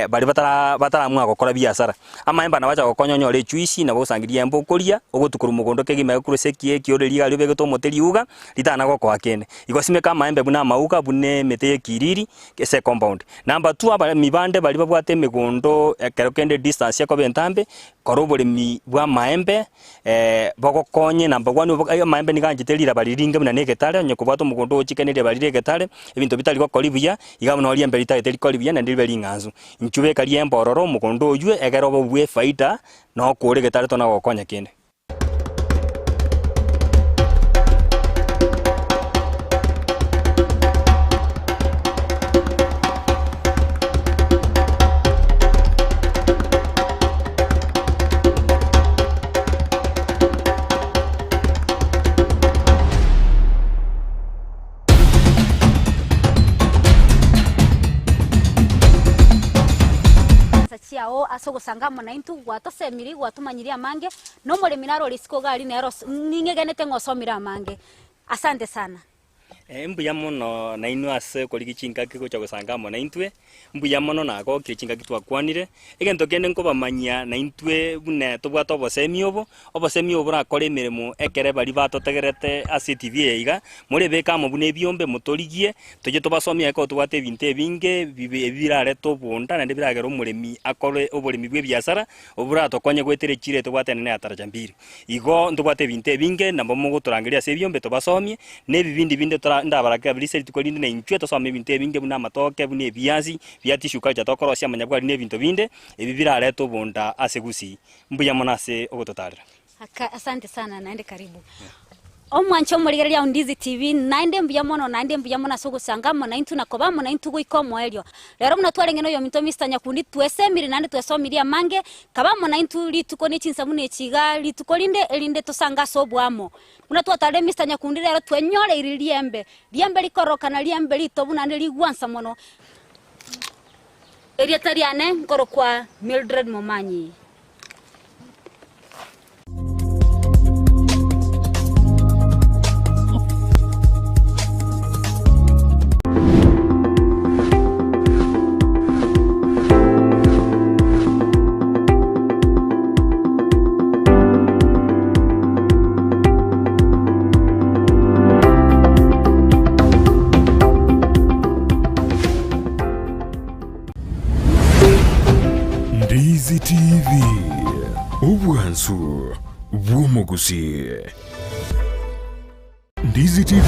Speaker 2: bali batara mwa gukora biashara amaemba na bacha gukonyonyo le chuisi na bosangiria embo koria ogotukuru mugondo kegime kurese kie kiore liga libe to moteli uga litana goko akene igo sime kama maembe buna mauka bune mete kiriri kese compound number 2 aba mibande bali babwate migondo kero kende distance yako bentambe korobole mi bwa maembe bogokonye number 1 maembe niganjitelira baliringe buna negetare nyokobwato mugondo ochikenere baliregetare ebintu bitali gokolibya igabona oli emberi tagiteli kolibya na ndibeli nganzu nchube kali embororo mugondo oywe egerobo bwe faida no kore getare tona gokonya kende
Speaker 1: ciao aso gusangamo na intu gwatosemiri gwatumanyiria mange no murimi naro risiko gari nero ningegenete ngosomira mange asante sana
Speaker 2: mbuya mono na inu ase koligi chinga kiko cha gusangamo na intwe mbuya mono na go kichinga kitwakwanire egento kende nkobamanyia na intwe bune tobwato bosemi obo rakore mirimo ekere bali batotegerete ase TV eiga muri beka mo bune biombe motorigie toje tobasomia eko tobwate binte binge bibirare tobonda na ndibiragero murimi akore oborimi bwe biasara obura tokonye gwetere chire tobwate nene ataraja mbiri igo ndobwate binte binge nabo mugo turangiria ase biombe tobasomie ne bibindi binde ndabaraka bilise tukolinde na inchwe tosome binte binge buna matoke bune biazi biati shuka cha tokoro sia manyabwa ne binto binde ebibirare tobonda ase gusi mbuya monase ogototarira
Speaker 1: asante sana naende karibu omwancho murigereria Undizi TV naende mbuya mono sogo sangamo na intu nakobamo na intu goikomo elio lero muna twarengeno yo minto Mr. Nyakundi twesemiri nande twesomiria mange kabamo na intu lituko ni chinsamune chiga lituko linde elinde tosanga sobwamo muna twatare Mr. Nyakundi lero twenyore iriliembe liembe likoroka na liembe litobu nande ligwansa mono eria tariane ngoro kwa Mildred Momanyi
Speaker 3: Undizi TV, Ubwansu, bw'omuguzi. Ndizi TV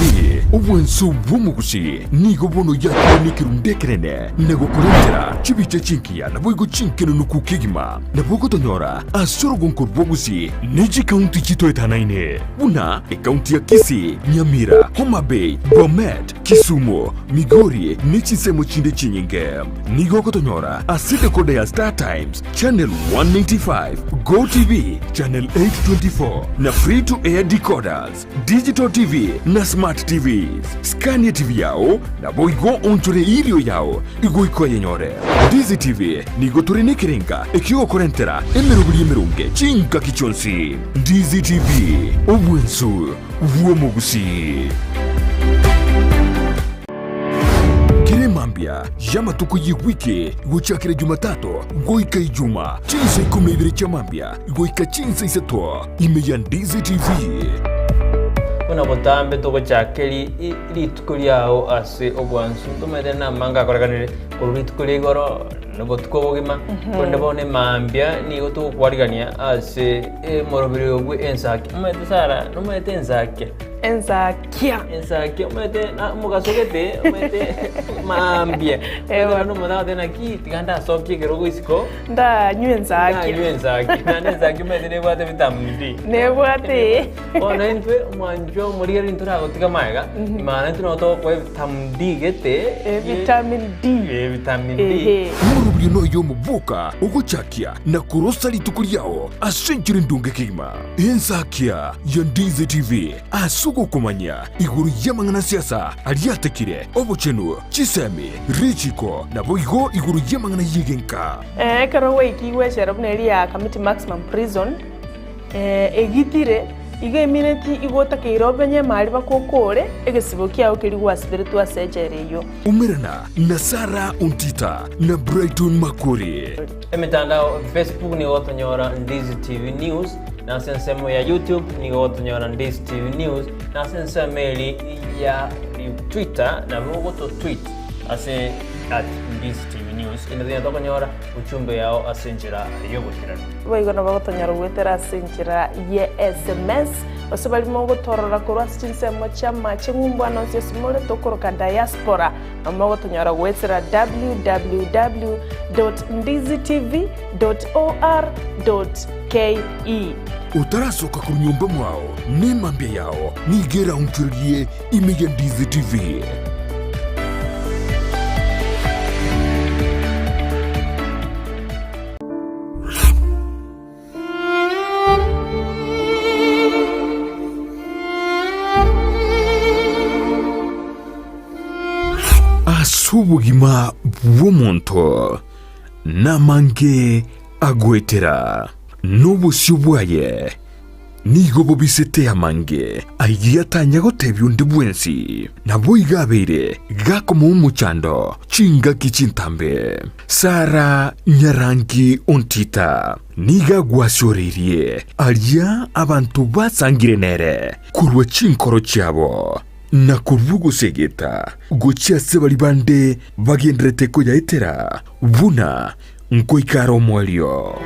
Speaker 3: obwenso bw'omuguzi nigo bono yakubonekera ndekerene nagokurengera chibice chinkiya nabwo chinkeno nukukigima nabwo gotonyora asoro gonkor bw'omuguzi neji county chito etanaine buna county ya Kisii, Nyamira, Homa Bay, Bomet, Kisumu, Migori nechisemo chinde chinyinge nigo gotonyora asite koda ya Star Times channel 195, Go TV channel 824 na free to air decoders, digital TV na smart TVs. Scania TV yao na boigo onchore ilio yao igo iko yenyore. Dizi TV nigo turene kirenga ekio korentera emerubuli emerunge chinka kichonsi. Dizi TV obwensu vuomugusi. Mambia yama tuko yiwiki gochakire Jumatatu goika Ijuma chinsa ikumebire cha Mambia goika chinsa iseto imeya Ndizi TV.
Speaker 14: Una botambe to gochakiri iritukuri yao ase obwansu tumede na manga koraganire kuritukuri goro no tukobogima konde bone Mambia ni goto kwarigania ase morobire ogwe ensaki umete sara no mete ensaki
Speaker 4: enzakia
Speaker 14: umete na mugasogete umete Mambia ewa no moda tena ki tiganda sokye gerogo isiko
Speaker 4: nda nyenzaki
Speaker 14: na nenzaki umete ne bwate vitamin D
Speaker 4: ne bwate
Speaker 14: ona entwe mwanjo muri yari ntura gotika maiga imana ntuno to kwa vitamin D gete
Speaker 4: vitamin D
Speaker 3: murubiri no yo mubuka ugochakia na kurosali tukuliao asenjire ndunge kima enzakia ya Ndizi TV asugo kumanya iguru yamangana siasa aliatekire obuchenu chisemi richiko na boigo iguru yamangana yigenka
Speaker 4: karo wiki weshera buneri ya Kamiti Maximum Prison egitire iga imineti igota kirobenye mali bakokore egesibo kyao kiri gwasibire twasejereyo
Speaker 3: umirana na Sara Untita na Brighton Makuri
Speaker 14: emitandao Facebook ni otonyora Ndizi TV News na sensemo ya YouTube ni otonyora Ndizi TV News na sensemo ya Twitter na bogoto tweet ase @Ndizi TV News ina tokonyora uchumbe yao asenjira yobukirano
Speaker 4: boigona bagotonyora gwetera asenjira ye SMS osabali mogo torora korwa sinsemo chama chingumbwana osesimole tokoroka diaspora amogo tonyora gwetera www.ndizitv.or.ke
Speaker 3: utarasoka ku nyumba mwao ni Mambia yao nigera untulie imeya Ndizi TV. Asubugima bw'omuntu namange agwetera n'obusyo bwaye nigo bobisete amange ayatanya gotebya undi bwensi nabo igabeire gakoma umuchando chinga kichintambe Sara Nyarangi Untita niga gwashorerie alia abantu basangire nere kurwa chinkoro cyabo na kurugo segeta gochia sebali bande bagendrete ko yaitera buna nkoikaro mwelio.